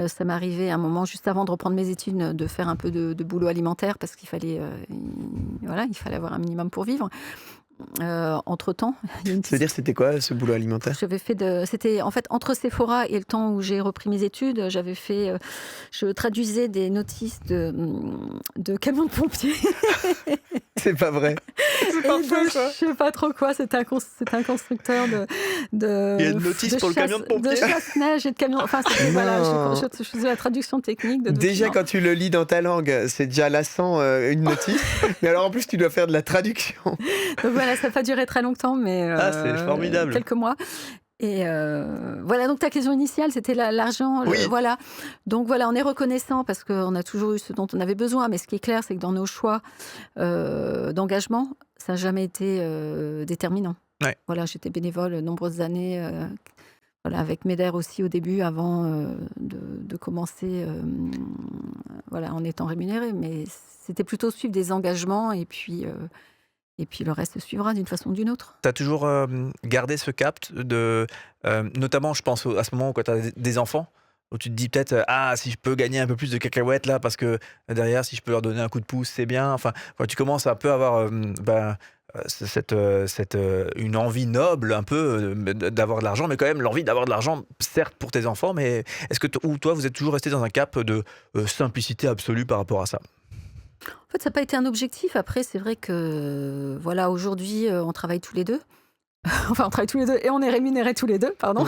Ça m'est arrivé à un moment, juste avant de reprendre mes études, de faire un peu de boulot alimentaire parce qu'il fallait, il fallait avoir un minimum pour vivre. Entre-temps, il y a une Ça veut dire, c'était quoi ce boulot alimentaire? c'était en fait entre Sephora et le temps où j'ai repris mes études, je traduisais des notices de camions de pompiers. C'est pas vrai? c'est Et parfait, ça! je sais pas trop quoi, c'était un constructeur de Il y a une notice pour le camion de pompiers? de chasse-neige et de camions. Enfin, c'était, voilà, Non. je faisais la traduction technique de Déjà, documents. quand tu le lis dans ta langue, c'est déjà lassant, une notice. Mais alors, en plus, tu dois faire de la traduction. Donc voilà, ça n'a pas duré très longtemps, mais Ah, c'est formidable. quelques mois. Et voilà, donc ta question initiale, c'était l'argent, Oui. voilà. Donc voilà, on est reconnaissant parce qu'on a toujours eu ce dont on avait besoin, mais ce qui est clair, c'est que dans nos choix d'engagement, ça n'a jamais été déterminant. Ouais. Voilà, j'étais bénévole de nombreuses années, voilà, avec MEDER aussi au début, avant de commencer voilà, en étant rémunérée. Mais c'était plutôt suivre des engagements et puis le reste suivra d'une façon ou d'une autre. Tu as toujours, gardé ce cap de, notamment je pense à ce moment où quand tu as des enfants, où tu te dis peut-être, «Ah si je peux gagner un peu plus de cacahuètes là parce que derrière si je peux leur donner un coup de pouce, c'est bien». Enfin, quand tu commences à un peu avoir, une envie noble un peu, d'avoir de l'argent, mais quand même l'envie d'avoir de l'argent, certes pour tes enfants, mais est-ce que toi vous êtes toujours resté dans un cap de, simplicité absolue par rapport à ça? En fait, ça n'a pas été un objectif. Après, c'est vrai que, voilà, aujourd'hui, on travaille tous les 2. Enfin, on travaille tous les 2 et on est rémunérés tous les 2, pardon.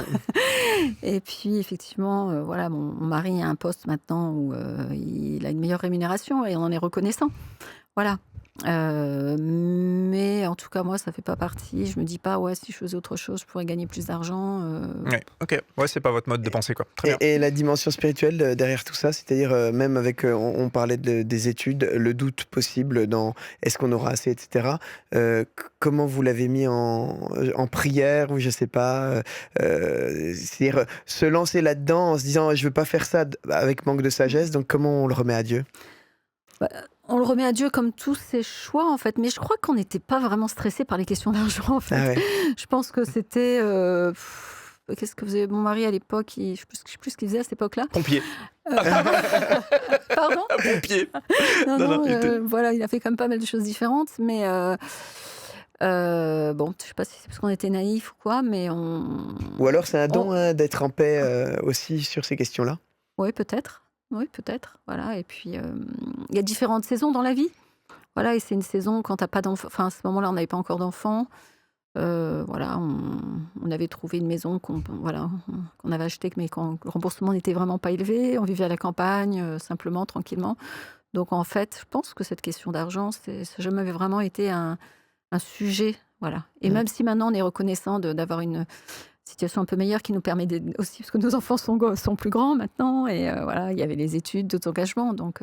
Et puis, effectivement, voilà, mon mari a un poste maintenant où il a une meilleure rémunération et on en est reconnaissant. Voilà. Mais en tout cas, moi, ça fait pas partie. Je me dis pas, ouais, si je faisais autre chose, je pourrais gagner plus d'argent. Ouais, OK. Ouais, c'est pas votre mode de pensée, quoi. Très bien. Et la dimension spirituelle derrière tout ça, c'est-à-dire, même avec, on parlait des études, le doute possible dans est-ce qu'on aura assez, et cetera. Comment vous l'avez mis en prière ou je sais pas, c'est-à-dire, se lancer là-dedans en se disant: «Je veux pas faire ça avec manque de sagesse», donc comment on le remet à Dieu? Bah, on le remet à Dieu comme tous ses choix, en fait. Mais je crois qu'on n'était pas vraiment stressé par les questions d'argent, en fait. Ah ouais. Je pense que c'était. Qu'est-ce que faisait mon mari à l'époque? Je ne sais plus ce qu'il faisait à cette époque-là. Pompier. Pardon? Un pompier. Non, Non, non, il était voilà, il a fait quand même pas mal de choses différentes. Mais bon, je sais pas si c'est parce qu'on était naïfs ou quoi, mais Ou alors c'est un don, on- hein, d'être en paix, aussi sur ces questions-là? ouais, peut-être. Oui, peut-être. Voilà. Et puis, il y a différentes saisons dans la vie. Voilà, et c'est une saison quand t'as pas d'enfants. Enfin, à ce moment-là, on n'avait pas encore d'enfants. Voilà, on avait trouvé une maison qu'on avait achetée, mais quand le remboursement n'était vraiment pas élevé. On vivait à la campagne, simplement, tranquillement. Donc, en fait, je pense que cette question d'argent, ça n'a jamais vraiment été un sujet. Voilà. Et Mmh. même si maintenant, on est reconnaissant d'avoir une situation un peu meilleure qui nous permet aussi, parce que nos enfants sont plus grands maintenant, et voilà, il y avait les études, d'autres engagements. Donc,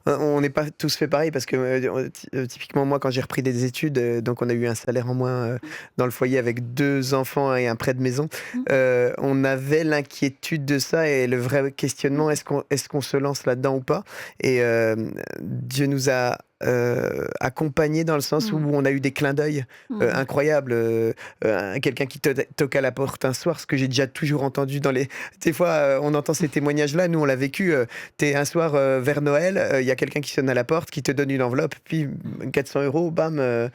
On n'est pas tous fait pareil parce que, typiquement moi quand j'ai repris des études, donc on a eu un salaire en moins, dans le foyer avec 2 enfants et un prêt de maison. Mmh. On avait l'inquiétude de ça et le vrai questionnement: est-ce qu'on se lance là-dedans ou pas? Et Dieu nous a accompagné dans le sens où on a eu des clins d'œil incroyables. Quelqu'un qui toque à la porte un soir, ce que j'ai déjà toujours entendu dans les... Des fois, on entend ces témoignages-là, nous on l'a vécu. T'es un soir vers Noël, il y a quelqu'un qui sonne à la porte, qui te donne une enveloppe, puis 400 €, bam,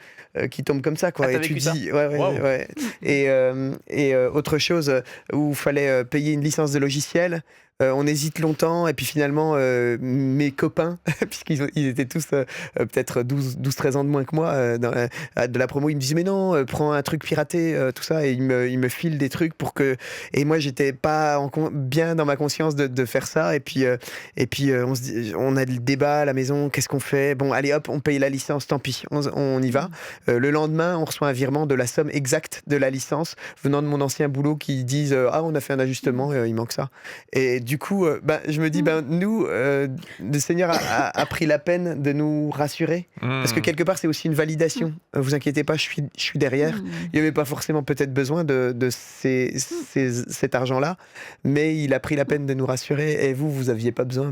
qui tombe comme ça, quoi. Ah, t'as Et tu vécu ça? dis... Ouais, Waouh. ouais. Et autre chose où il fallait payer une licence de logiciel. On hésite longtemps et puis finalement mes copains, puisqu'ils étaient tous peut-être 12-13 ans de moins que moi de la promo, ils me disaient mais non, prends un truc piraté, tout ça, et ils me filent des trucs pour que... Et moi j'étais pas bien dans ma conscience de faire ça, et puis on a le débat à la maison, qu'est-ce qu'on fait? Bon allez hop, on paye la licence, tant pis, on y va. Le lendemain on reçoit un virement de la somme exacte de la licence venant de mon ancien boulot qui disent ah on a fait un ajustement, il manque ça. Et du coup, je me dis, nous, le Seigneur a pris la peine de nous rassurer. Parce que quelque part, c'est aussi une validation. Vous inquiétez pas, je suis derrière. Il n'y avait pas forcément peut-être besoin de cet argent-là, mais il a pris la peine de nous rassurer. Et vous n'aviez pas besoin,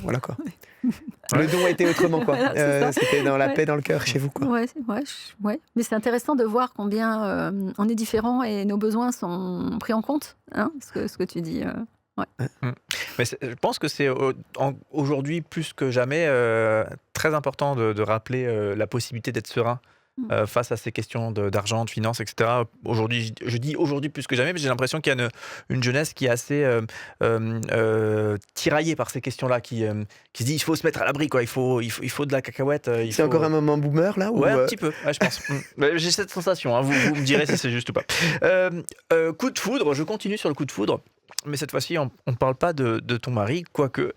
voilà quoi. Le don a été autrement, quoi. Voilà, C'était dans la paix, dans le cœur, chez vous, quoi. Ouais. Mais c'est intéressant de voir combien on est différents et nos besoins sont pris en compte, hein, ce que tu dis. Ouais. Mais je pense que c'est aujourd'hui plus que jamais très important de rappeler la possibilité d'être serein face à ces questions d'argent, de finances, etc. Aujourd'hui, je dis aujourd'hui plus que jamais, mais j'ai l'impression qu'il y a une jeunesse qui est assez tiraillée par ces questions-là, qui se dit il faut se mettre à l'abri, quoi. Il faut de la cacahuète. C'est encore un moment boomer là Ouais, un petit peu, ouais, je pense. J'ai cette sensation, hein. Vous me direz si c'est juste ou pas. Coup de foudre, je continue sur le coup de foudre. Mais cette fois-ci, on ne parle pas de ton mari, quoique,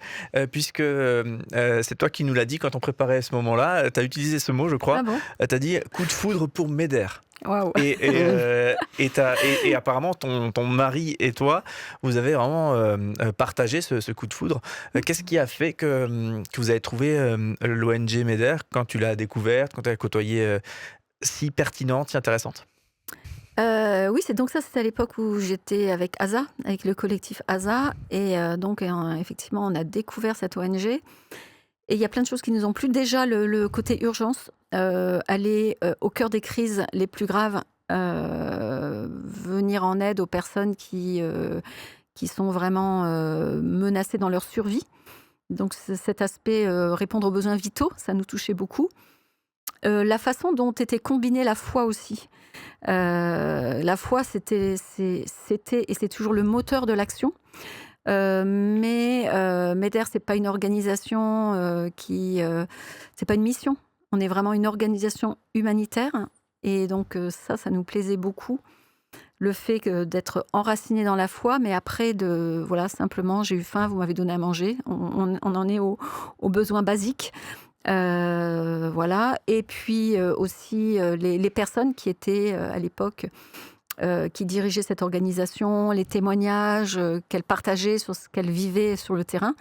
puisque c'est toi qui nous l'as dit quand on préparait ce moment-là. Tu as utilisé ce mot, je crois. Ah bon? Tu as dit coup de foudre pour Meder. Waouh. Et apparemment, ton mari et toi, vous avez vraiment partagé ce coup de foudre. Qu'est-ce qui a fait que vous avez trouvé l'ONG Meder quand tu l'as découverte, quand tu l'as côtoyée si pertinente, si intéressante? Oui, c'était à l'époque où j'étais avec ASA, avec le collectif ASA, et donc effectivement, on a découvert cette ONG. Et il y a plein de choses qui nous ont plu. Déjà, le côté urgence, aller au cœur des crises les plus graves, venir en aide aux personnes qui sont vraiment menacées dans leur survie. Donc cet aspect, répondre aux besoins vitaux, ça nous touchait beaucoup. La façon dont était combinée la foi aussi. La foi, c'était et c'est toujours le moteur de l'action. Mais MEDER, c'est pas une organisation c'est pas une mission. On est vraiment une organisation humanitaire. Et donc ça nous plaisait beaucoup. Le fait d'être enraciné dans la foi, mais après, voilà, simplement, j'ai eu faim, vous m'avez donné à manger. On en est aux besoins basiques. Voilà. Et puis aussi les personnes qui étaient à l'époque, qui dirigeaient cette organisation, les témoignages qu'elles partageaient sur ce qu'elles vivaient sur le terrain,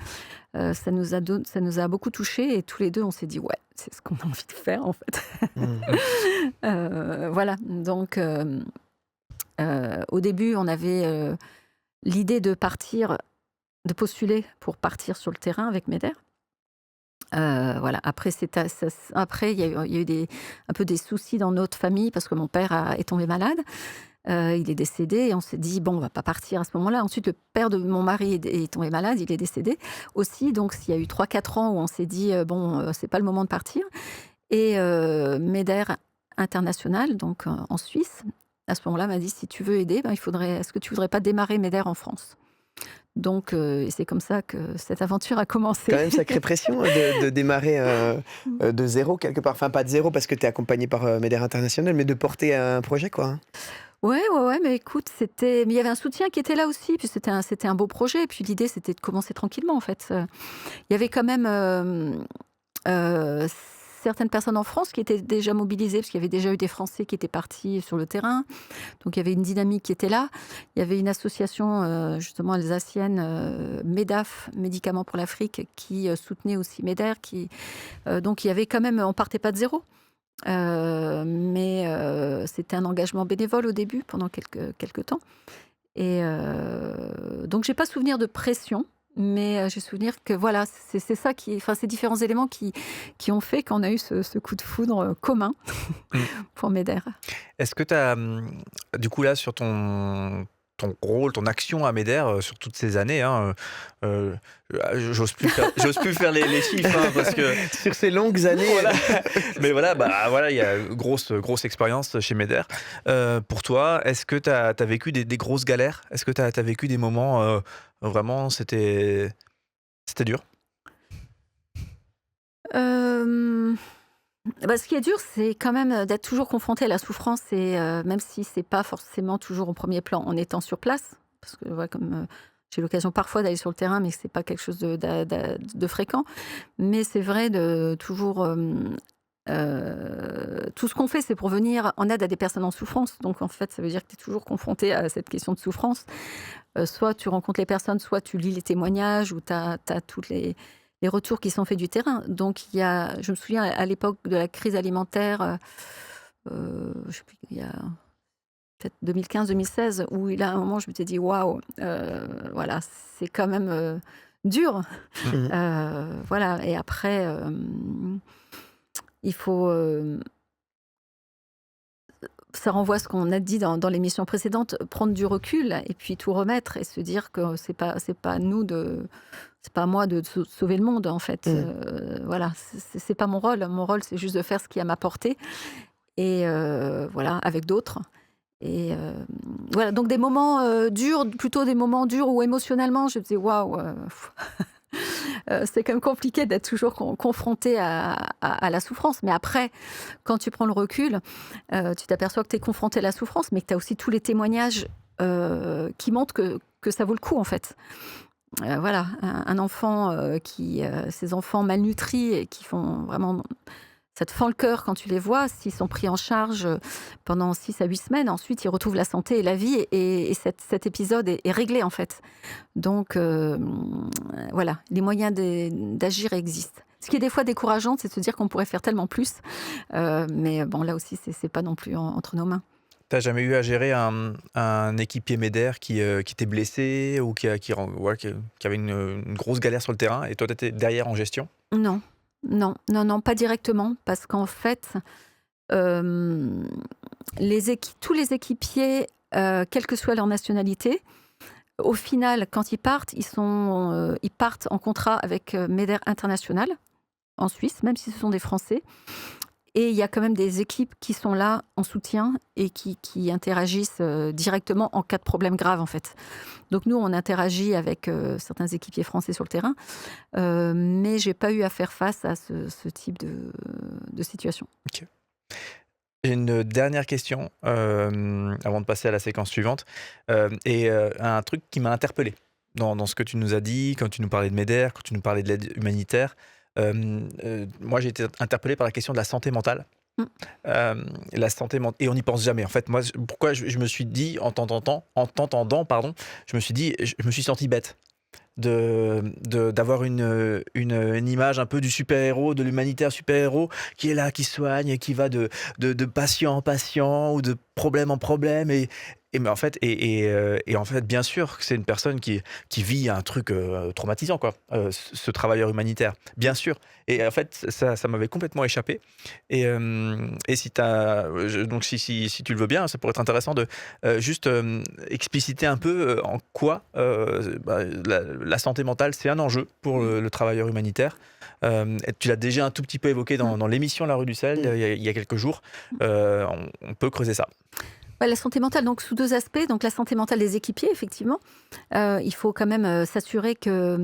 ça nous a beaucoup touchés, et tous les deux on s'est dit ouais, c'est ce qu'on a envie de faire en fait. Voilà. Donc au début on avait l'idée de postuler pour partir sur le terrain avec MEDER. Voilà. Après, il y a eu un peu des soucis dans notre famille parce que mon père est tombé malade. Il est décédé et on s'est dit, bon, on va pas partir à ce moment-là. Ensuite, le père de mon mari est tombé malade, il est décédé aussi. Donc, il y a eu 3-4 ans où on s'est dit, c'est pas le moment de partir. Et MEDER International, donc en Suisse, à ce moment-là, m'a dit, si tu veux aider, est-ce que tu voudrais pas démarrer MEDER en France? Donc, c'est comme ça que cette aventure a commencé. Quand même sacrée pression de démarrer de zéro quelque part. Enfin, pas de zéro parce que tu es accompagné par MEDER International, mais de porter un projet, quoi. Ouais, mais écoute, mais il y avait un soutien qui était là aussi, puis c'était un beau projet. Et puis l'idée, c'était de commencer tranquillement, en fait. Il y avait quand même certaines personnes en France qui étaient déjà mobilisées, parce qu'il y avait déjà eu des Français qui étaient partis sur le terrain. Donc il y avait une dynamique qui était là. Il y avait une association justement alsacienne, MEDAF, Médicaments pour l'Afrique, qui soutenait aussi MEDER. Donc il y avait quand même, on partait pas de zéro. Mais c'était un engagement bénévole au début, pendant quelques temps. Et donc j'ai pas souvenir de pression. Mais j'ai souvenir que voilà, c'est ça qui, enfin, ces différents éléments qui ont fait qu'on a eu ce coup de foudre commun Mmh. pour Meder. Est-ce que tu as, du coup, là, sur ton rôle, ton action à Meder, sur toutes ces années, hein, j'ose plus faire les chiffres, hein, parce que Sur ces longues années, voilà. Mais voilà, bah, voilà, il y a grosse expérience chez Meder. Pour toi, est-ce que tu as vécu des grosses galères? Est-ce que tu as vécu des moments, vraiment c'était dur? Hem, Bah, ce qui est dur, c'est quand même, d'être toujours confronté à la souffrance et même si c'est pas forcément toujours au premier plan en étant sur place. Parce que voilà, comme, j'ai l'occasion parfois d'aller sur le terrain, mais c'est pas quelque chose de fréquent. Mais c'est vrai de toujours, tout ce qu'on fait, c'est pour venir en aide à des personnes en souffrance. Donc en fait, ça veut dire que tu es toujours confronté à cette question de souffrance. Soit tu rencontres les personnes, soit tu lis les témoignages ou tu as tous les retours qui sont faits du terrain. Donc il y a, je me souviens à l'époque de la crise alimentaire, je sais plus, il y a peut-être 2015-2016, où il a un moment, je m'étais dit waouh, voilà, c'est quand même dur. Mmh. Mmh. Voilà, et après, il faut. Ça renvoie à ce qu'on a dit dans l'émission précédente, prendre du recul et puis tout remettre et se dire que c'est pas à nous de, c'est pas à moi de sauver le monde en fait. Mmh. Voilà, c'est pas mon rôle. Mon rôle, c'est juste de faire ce qui est à ma portée et voilà, avec d'autres. Et voilà, donc des moments durs, plutôt des moments durs où émotionnellement je me disais waouh, c'est quand même compliqué d'être toujours confronté à la souffrance. Mais après, quand tu prends le recul, tu t'aperçois que tu es confronté à la souffrance, mais que tu as aussi tous les témoignages qui montrent que ça vaut le coup, en fait. Voilà, un enfant ces enfants malnutris et qui font vraiment. Ça te fend le cœur quand tu les vois, s'ils sont pris en charge pendant 6 à 8 semaines. Ensuite, ils retrouvent la santé et la vie et cet épisode est réglé, en fait. Donc, voilà, les moyens d'agir existent. Ce qui est des fois décourageant, c'est de se dire qu'on pourrait faire tellement plus. Mais bon, là aussi, c'est pas non plus entre nos mains. Tu jamais eu à gérer un équipier Meder qui t'est blessé ou ouais, qui avait une grosse galère sur le terrain et toi, tu étais derrière en gestion? Non, non, non, non, pas directement, parce qu'en fait, hem, tous les équipiers, quelle que soit leur nationalité, au final, quand ils partent en contrat avec Meder International, en Suisse, même si ce sont des Français. Et il y a quand même des équipes qui sont là en soutien et qui interagissent directement en cas de problème grave, en fait. Donc nous, on interagit avec certains équipiers français sur le terrain, mais j'ai pas eu à faire face à ce type de situation. OK. J'ai une dernière question, avant de passer à la séquence suivante, un truc qui m'a interpellé dans ce que tu nous as dit, quand tu nous parlais de Meder, quand tu nous parlais de l'aide humanitaire. Moi, j'ai été interpellé par la question de la santé mentale. Mmh. La santé mentale, et on n'y pense jamais. En fait, moi, pourquoi je me suis dit, en t'entendant, pardon, je me suis dit, je me suis senti bête d'avoir une image un peu du super-héros, de l'humanitaire super-héros qui est là, qui soigne, qui va de patient en patient ou de problème en problème. Mais en fait, et en fait, bien sûr que c'est une personne qui vit un truc traumatisant, quoi, ce travailleur humanitaire, bien sûr. Et en fait, ça m'avait complètement échappé. Et donc si tu le veux bien, ça pourrait être intéressant de juste expliciter un peu en quoi la santé mentale, c'est un enjeu pour le travailleur humanitaire. Et tu l'as déjà un tout petit peu évoqué dans l'émission La Rue du Sel, il y a quelques jours. On peut creuser ça. Ouais, la santé mentale, donc sous 2 aspects. Donc la santé mentale des équipiers, effectivement. Il faut quand même s'assurer que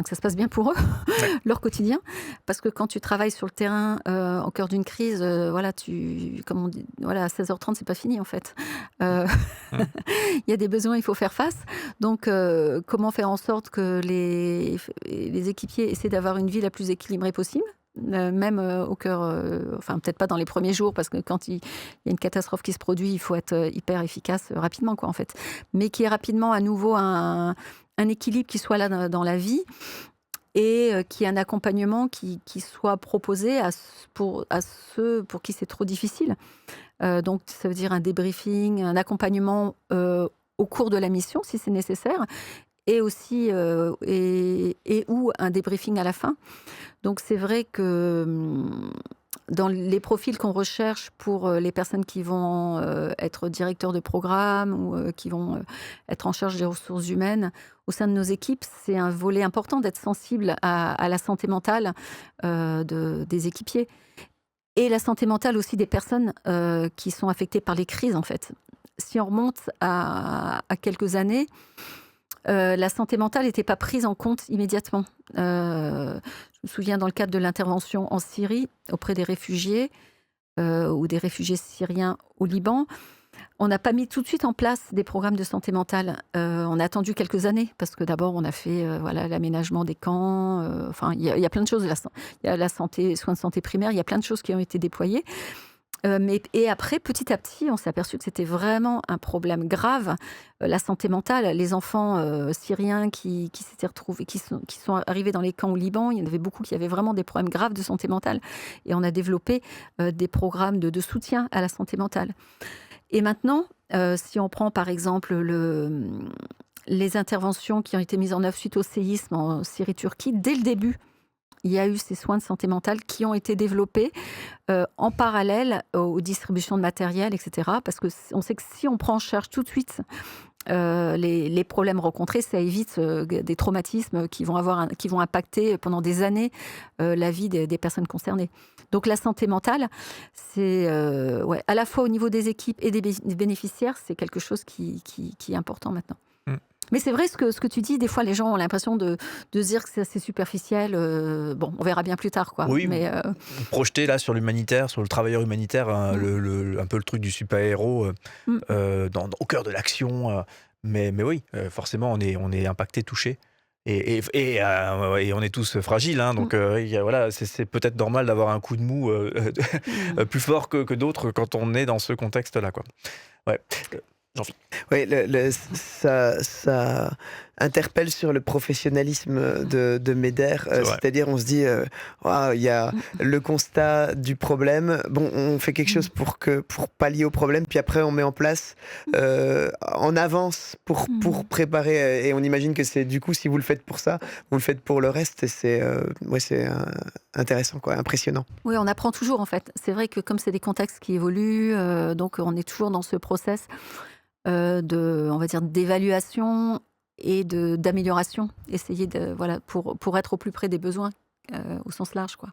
ça se passe bien pour eux, Ouais. leur quotidien. Parce que quand tu travailles sur le terrain, au cœur d'une crise, voilà, comme on dit, voilà, à 16h30, c'est pas fini en fait. Mmh. Il y a des besoins, il faut faire face. Donc, comment faire en sorte que les équipiers essaient d'avoir une vie la plus équilibrée possible, même au cœur, enfin peut-être pas dans les premiers jours, parce que quand il y a une catastrophe qui se produit, il faut être hyper efficace rapidement, quoi, en fait. Mais qu'il y ait rapidement à nouveau un équilibre qui soit là dans la vie et qu'il y ait un accompagnement qui soit proposé pour ceux pour qui c'est trop difficile. Donc ça veut dire un débriefing, un accompagnement au cours de la mission, si c'est nécessaire. et aussi et ou un débriefing à la fin. Donc c'est vrai que dans les profils qu'on recherche pour les personnes qui vont être directeurs de programme ou qui vont être en charge des ressources humaines au sein de nos équipes, c'est un volet important d'être sensible à la santé mentale des équipiers et la santé mentale aussi des personnes qui sont affectées par les crises en fait. Si on remonte à quelques années, la santé mentale n'était pas prise en compte immédiatement. Je me souviens dans le cadre de l'intervention en Syrie auprès des réfugiés ou des réfugiés syriens au Liban, on n'a pas mis tout de suite en place des programmes de santé mentale. On a attendu quelques années parce que d'abord on a fait l'aménagement des camps. Enfin, il y a plein de choses. Il y a la santé, soins de santé primaire. Il y a plein de choses qui ont été déployées. Et après, petit à petit, on s'est aperçu que c'était vraiment un problème grave, la santé mentale. Les enfants syriens qui s'étaient retrouvés, qui sont arrivés dans les camps au Liban, il y en avait beaucoup qui avaient vraiment des problèmes graves de santé mentale. Et on a développé des programmes de soutien à la santé mentale. Et maintenant, si on prend par exemple les interventions qui ont été mises en œuvre suite au séisme en Syrie-Turquie, dès le début, il y a eu ces soins de santé mentale qui ont été développés en parallèle aux distributions de matériel, etc. Parce qu'on sait que si on prend en charge tout de suite les problèmes rencontrés, ça évite des traumatismes qui vont impacter pendant des années la vie des personnes concernées. Donc la santé mentale, c'est à la fois au niveau des équipes et des bénéficiaires, c'est quelque chose qui est important maintenant. Mais c'est vrai ce que tu dis, des fois les gens ont l'impression de se dire que c'est assez superficiel. Bon, on verra bien plus tard, quoi. Oui, mais projeté là sur l'humanitaire, sur le travailleur humanitaire, hein, un peu le truc du super-héros au cœur de l'action. Mais oui, forcément, on est impacté, touché. Et on est tous fragiles, hein, donc voilà, c'est peut-être normal d'avoir un coup de mou plus fort que d'autres quand on est dans ce contexte-là, quoi. Ouais. Oui, ça interpelle sur le professionnalisme de MEDER. C'est-à-dire, on se dit, il y a le constat du problème. Bon, on fait quelque chose pour pallier au problème, puis après, on met en place en avance pour préparer. Et on imagine que c'est du coup, si vous le faites pour ça, vous le faites pour le reste. Et c'est intéressant, quoi, impressionnant. Oui, on apprend toujours, en fait. C'est vrai que comme c'est des contextes qui évoluent, donc on est toujours dans ce process on va dire, d'évaluation et d'amélioration. Essayer pour être au plus près des besoins au sens large, quoi.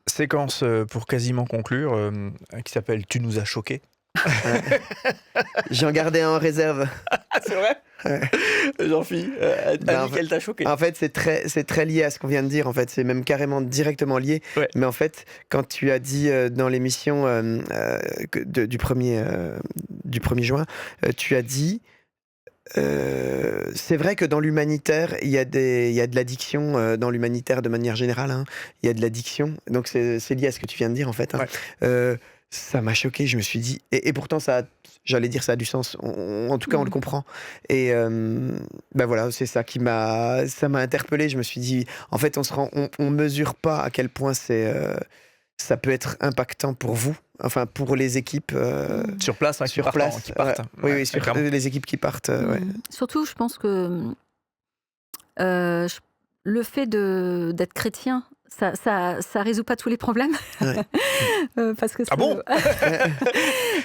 Séquence pour quasiment conclure, qui s'appelle « Tu nous as choqués ». J'en gardais un en réserve. C'est vrai? Jean-Philippe, quel t'a choqué? En fait, c'est très lié à ce qu'on vient de dire. En fait, c'est même carrément directement lié. Ouais. Mais en fait, quand tu as dit dans l'émission du 1er juin, tu as dit c'est vrai que dans l'humanitaire, il y a de l'addiction dans l'humanitaire de manière générale. Hein. Il y a de l'addiction. Donc c'est lié à ce que tu viens de dire en fait. Hein. Ouais. Ça m'a choqué, je me suis dit, et pourtant j'allais dire ça a du sens, en tout cas on le comprend, et voilà, c'est ça ça m'a interpellé, je me suis dit, en fait on mesure pas à quel point ça peut être impactant pour vous, enfin pour les équipes sur place, qui partent. Oui, sur les équipes qui partent. Ouais. Surtout, je pense que le fait d'être chrétien, ça résout pas tous les problèmes. Ouais. Parce que bon.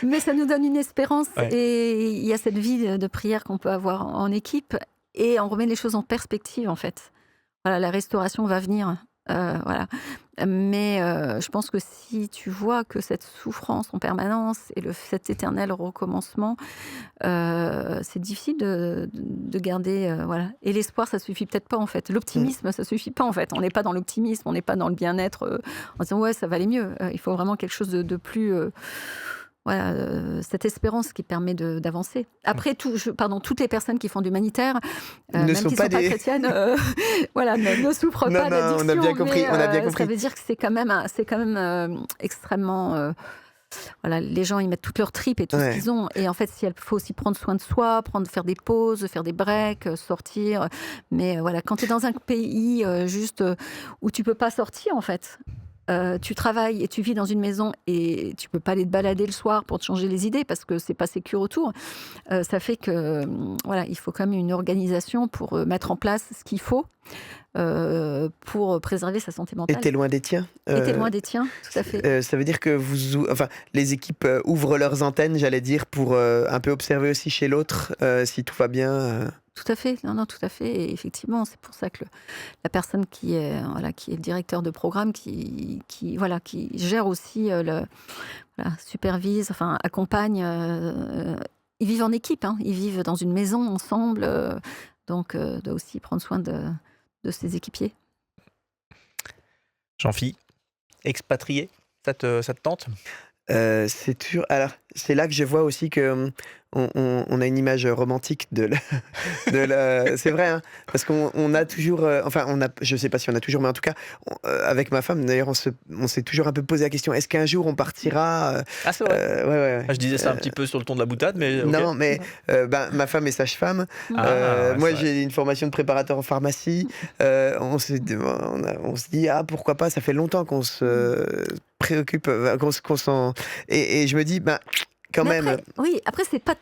Mais ça nous donne une espérance, ouais. Et il y a cette vie de prière qu'on peut avoir en équipe et on remet les choses en perspective en fait. Voilà, la restauration va venir. Voilà. Mais je pense que si tu vois que cette souffrance en permanence et cet éternel recommencement, c'est difficile de garder. Voilà. Et l'espoir, ça suffit peut-être pas en fait. L'optimisme, ça suffit pas en fait. On n'est pas dans l'optimisme, on n'est pas dans le bien-être en disant ouais, ça va aller mieux. Il faut vraiment quelque chose de plus. Voilà, cette espérance qui permet d'avancer. Après, toutes les personnes qui font de l'humanitaire, même qui ne sont pas chrétiennes, voilà, ne souffrent pas d'addiction. On a bien compris. Ça veut dire que c'est quand même extrêmement... voilà, les gens, ils mettent toutes leurs tripes et tout ce qu'ils ont. Et en fait, il faut aussi prendre soin de soi, faire des pauses, faire des breaks, sortir. Mais voilà, quand tu es dans un pays juste où tu peux pas sortir, en fait, tu travailles et tu vis dans une maison et tu peux pas aller te balader le soir pour te changer les idées parce que c'est pas sécure autour. Ça fait que voilà, il faut quand même une organisation pour mettre en place ce qu'il faut pour préserver sa santé Et mentale. t'es loin des tiens? Et t'es loin des tiens, tout à fait. Ça veut dire que enfin, les équipes ouvrent leurs antennes, j'allais dire, pour un peu observer aussi chez l'autre si tout va bien. Tout à fait, non, non, tout à fait. Et effectivement, c'est pour ça que la personne qui est le directeur de programme, qui gère aussi supervise, enfin accompagne. Ils vivent en équipe, hein, ils vivent dans une maison ensemble, donc doit aussi prendre soin de ses équipiers. Jean-Phi, expatrié, ça te tente? C'est sûr. Alors, c'est là que je vois aussi que on a une image romantique c'est vrai, hein, parce qu'on a toujours, je sais pas si on a toujours, mais en tout cas, avec ma femme, d'ailleurs, on s'est toujours un peu posé la question, est-ce qu'un jour on partira? Ah, c'est vrai. Ouais. Je disais ça un petit peu sur le ton de la boutade, mais ok. Non, mais ma femme est sage-femme. Ah, Moi, c'est vrai. j'ai une formation de préparateur en pharmacie. On se dit, ah, pourquoi pas, ça fait longtemps qu'on se préoccupe, qu'on s'en... Et je me dis, quand Mais même... après c'est pas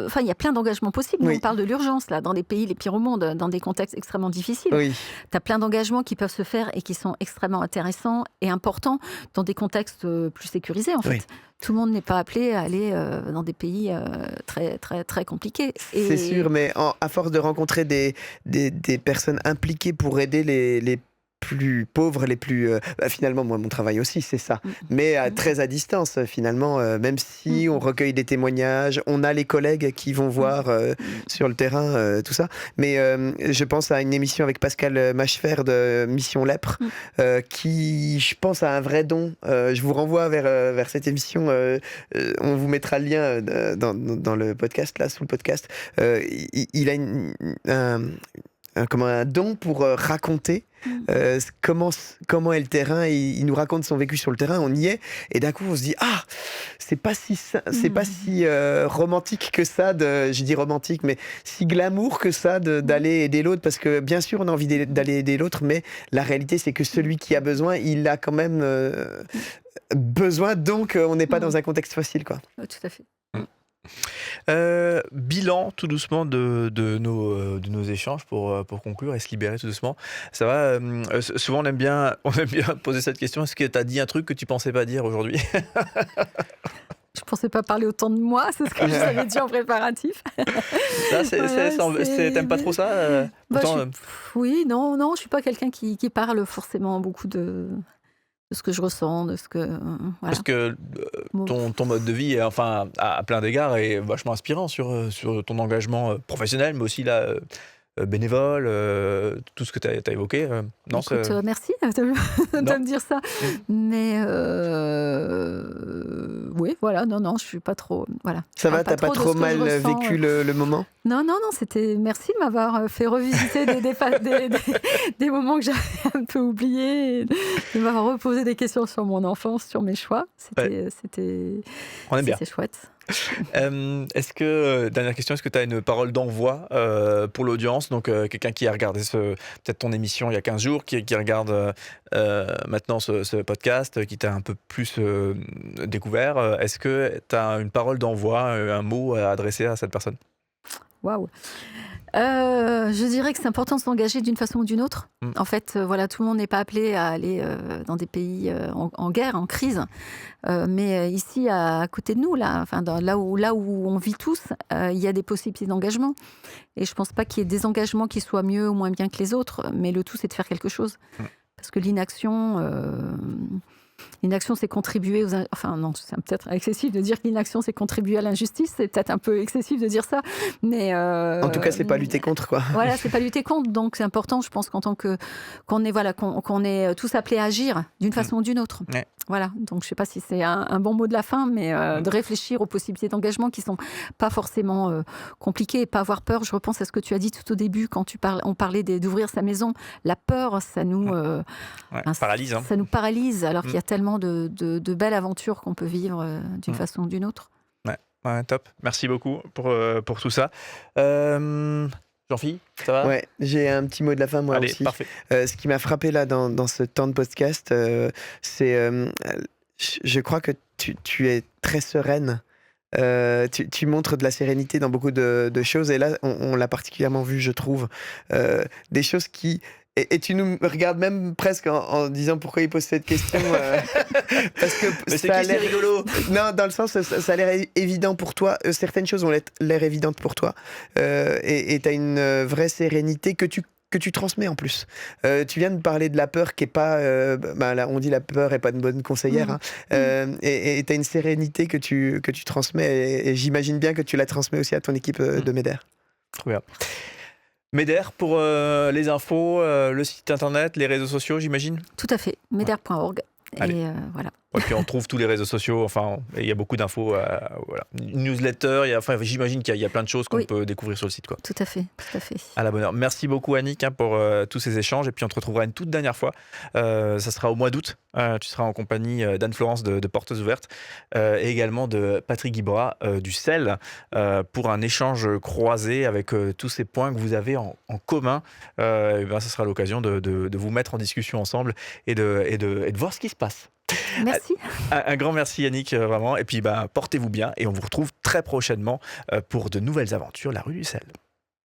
enfin il y a plein d'engagements possibles. Nous, Oui. on parle de l'urgence là, dans des pays les pires au monde, dans des contextes extrêmement difficiles. Oui, Tu as plein d'engagements qui peuvent se faire et qui sont extrêmement intéressants et importants dans des contextes plus sécurisés en fait. Oui. Tout le monde n'est pas appelé à aller dans des pays très très très compliqués. c'est sûr, mais à force de rencontrer des personnes impliquées pour aider les plus pauvres, les plus... finalement, moi, mon travail aussi, c'est ça. Mais très à distance, finalement, même si on recueille des témoignages, on a les collègues qui vont voir sur le terrain tout ça. Mais je pense à une émission avec Pascal Machefer de Mission Lèpre, qui, je pense, a un vrai don. Je vous renvoie vers cette émission. On vous mettra le lien dans le podcast, là, sous le podcast. Il a un don pour raconter comment est le terrain. Il nous raconte son vécu sur le terrain, on y est, et d'un coup on se dit c'est pas si romantique que ça, je dis romantique, mais si glamour que ça d'aller aider l'autre, parce que bien sûr on a envie d'aller aider l'autre, mais la réalité c'est que celui qui a besoin, il a quand même besoin, donc on n'est pas dans un contexte facile, quoi. Tout à fait. Bilan tout doucement de nos échanges pour conclure et se libérer tout doucement. Ça va, souvent on aime bien poser cette question. Est-ce que tu as dit un truc que tu pensais pas dire aujourd'hui? Je pensais pas parler autant de moi, c'est ce que je vous avais dit en préparatif. Ça, Voilà, t'aimes pas trop ça? Pourtant, oui, non, je suis pas quelqu'un qui parle forcément beaucoup de ce que je ressens, de ce que voilà. parce que ton mode de vie, enfin, à plein d'égards, est vachement inspirant sur ton engagement professionnel, mais aussi là, bénévole, tout ce que tu as évoqué. Non, Écoute, merci de me dire ça. Mais oui, voilà, non, je suis pas trop, voilà. Ça va, Parle t'as pas de trop ce que mal je ressens, vécu le moment? Non, c'était... Merci de m'avoir fait revisiter des moments que j'avais un peu oubliés, et de m'avoir reposé des questions sur mon enfance, sur mes choix. C'était on aime bien. chouette. Est-ce que, dernière question, est-ce que tu as une parole d'envoi pour l'audience? Donc, quelqu'un qui a regardé peut-être ton émission il y a 15 jours, qui regarde maintenant ce podcast, qui t'a un peu plus découvert, est-ce que tu as une parole d'envoi, un mot à adresser à cette personne? Waouh. Je dirais que c'est important de s'engager d'une façon ou d'une autre. En fait, voilà, tout le monde n'est pas appelé à aller dans des pays en guerre, en crise. Mais ici, à côté de nous, là, enfin, là où on vit tous, il y a des possibilités d'engagement. Et je pense pas qu'il y ait des engagements qui soient mieux ou moins bien que les autres, mais le tout, c'est de faire quelque chose. Parce que l'inaction, c'est contribuer aux... Enfin, non, c'est peut-être excessif de dire que l'inaction, c'est contribuer à l'injustice. C'est peut-être un peu excessif de dire ça. Mais en tout cas, c'est pas lutter contre, quoi. Voilà, c'est pas lutter contre. Donc, c'est important, je pense, qu'on est tous appelés à agir d'une façon ou d'une autre. Ouais. Voilà. Donc, je sais pas si c'est un bon mot de la fin, mais de réfléchir aux possibilités d'engagement qui sont pas forcément compliquées et pas avoir peur. Je repense à ce que tu as dit tout au début quand on parlait d'ouvrir sa maison. La peur, ça nous... paralyse. Hein. Ça nous paralyse, alors qu'il y a tellement de belles aventures qu'on peut vivre d'une façon ou d'une autre. Ouais, top. Merci beaucoup pour tout ça. Jean-Philippe, ça va? Ouais, j'ai un petit mot de la fin, moi Allez, aussi. parfait. Ce qui m'a frappé là dans ce temps de podcast, c'est, je crois que tu es très sereine. Tu montres de la sérénité dans beaucoup de choses et là, on l'a particulièrement vu, je trouve. Des choses qui et tu nous regardes même presque en disant pourquoi il pose cette question, parce que Mais c'est ça a qui, c'est l'air rigolo? non, dans le sens, ça a l'air évident pour toi. Certaines choses ont l'air évidentes pour toi. Et tu as une vraie sérénité que tu transmets en plus. Tu viens de parler de la peur qui est pas. Là, on dit la peur est pas une bonne conseillère. Hein. Et tu as une sérénité que tu transmets. Et j'imagine bien que tu la transmets aussi à ton équipe de MEDER. Trop bien. MEDER pour les infos, le site internet, les réseaux sociaux, j'imagine? Tout à fait, meder.org. Allez. Et voilà. Et puis on trouve tous les réseaux sociaux, enfin, il y a beaucoup d'infos. Voilà. Une newsletter, j'imagine qu'il y a plein de choses qu'on peut découvrir sur le site, quoi. Tout à fait, tout à fait. À la bonne heure. Merci beaucoup, Annick, pour tous ces échanges. Et puis on te retrouvera une toute dernière fois. Ça sera au mois d'août. Tu seras en compagnie d'Anne-Florence de Portes Ouvertes et également de Patrick Guibra du CEL pour un échange croisé avec tous ces points que vous avez en commun. Ça sera l'occasion de vous mettre en discussion ensemble et de voir ce qui se passe. Merci. Un grand merci Yannick, vraiment. Et puis portez-vous bien et on vous retrouve très prochainement pour de nouvelles aventures, la rue du Sel.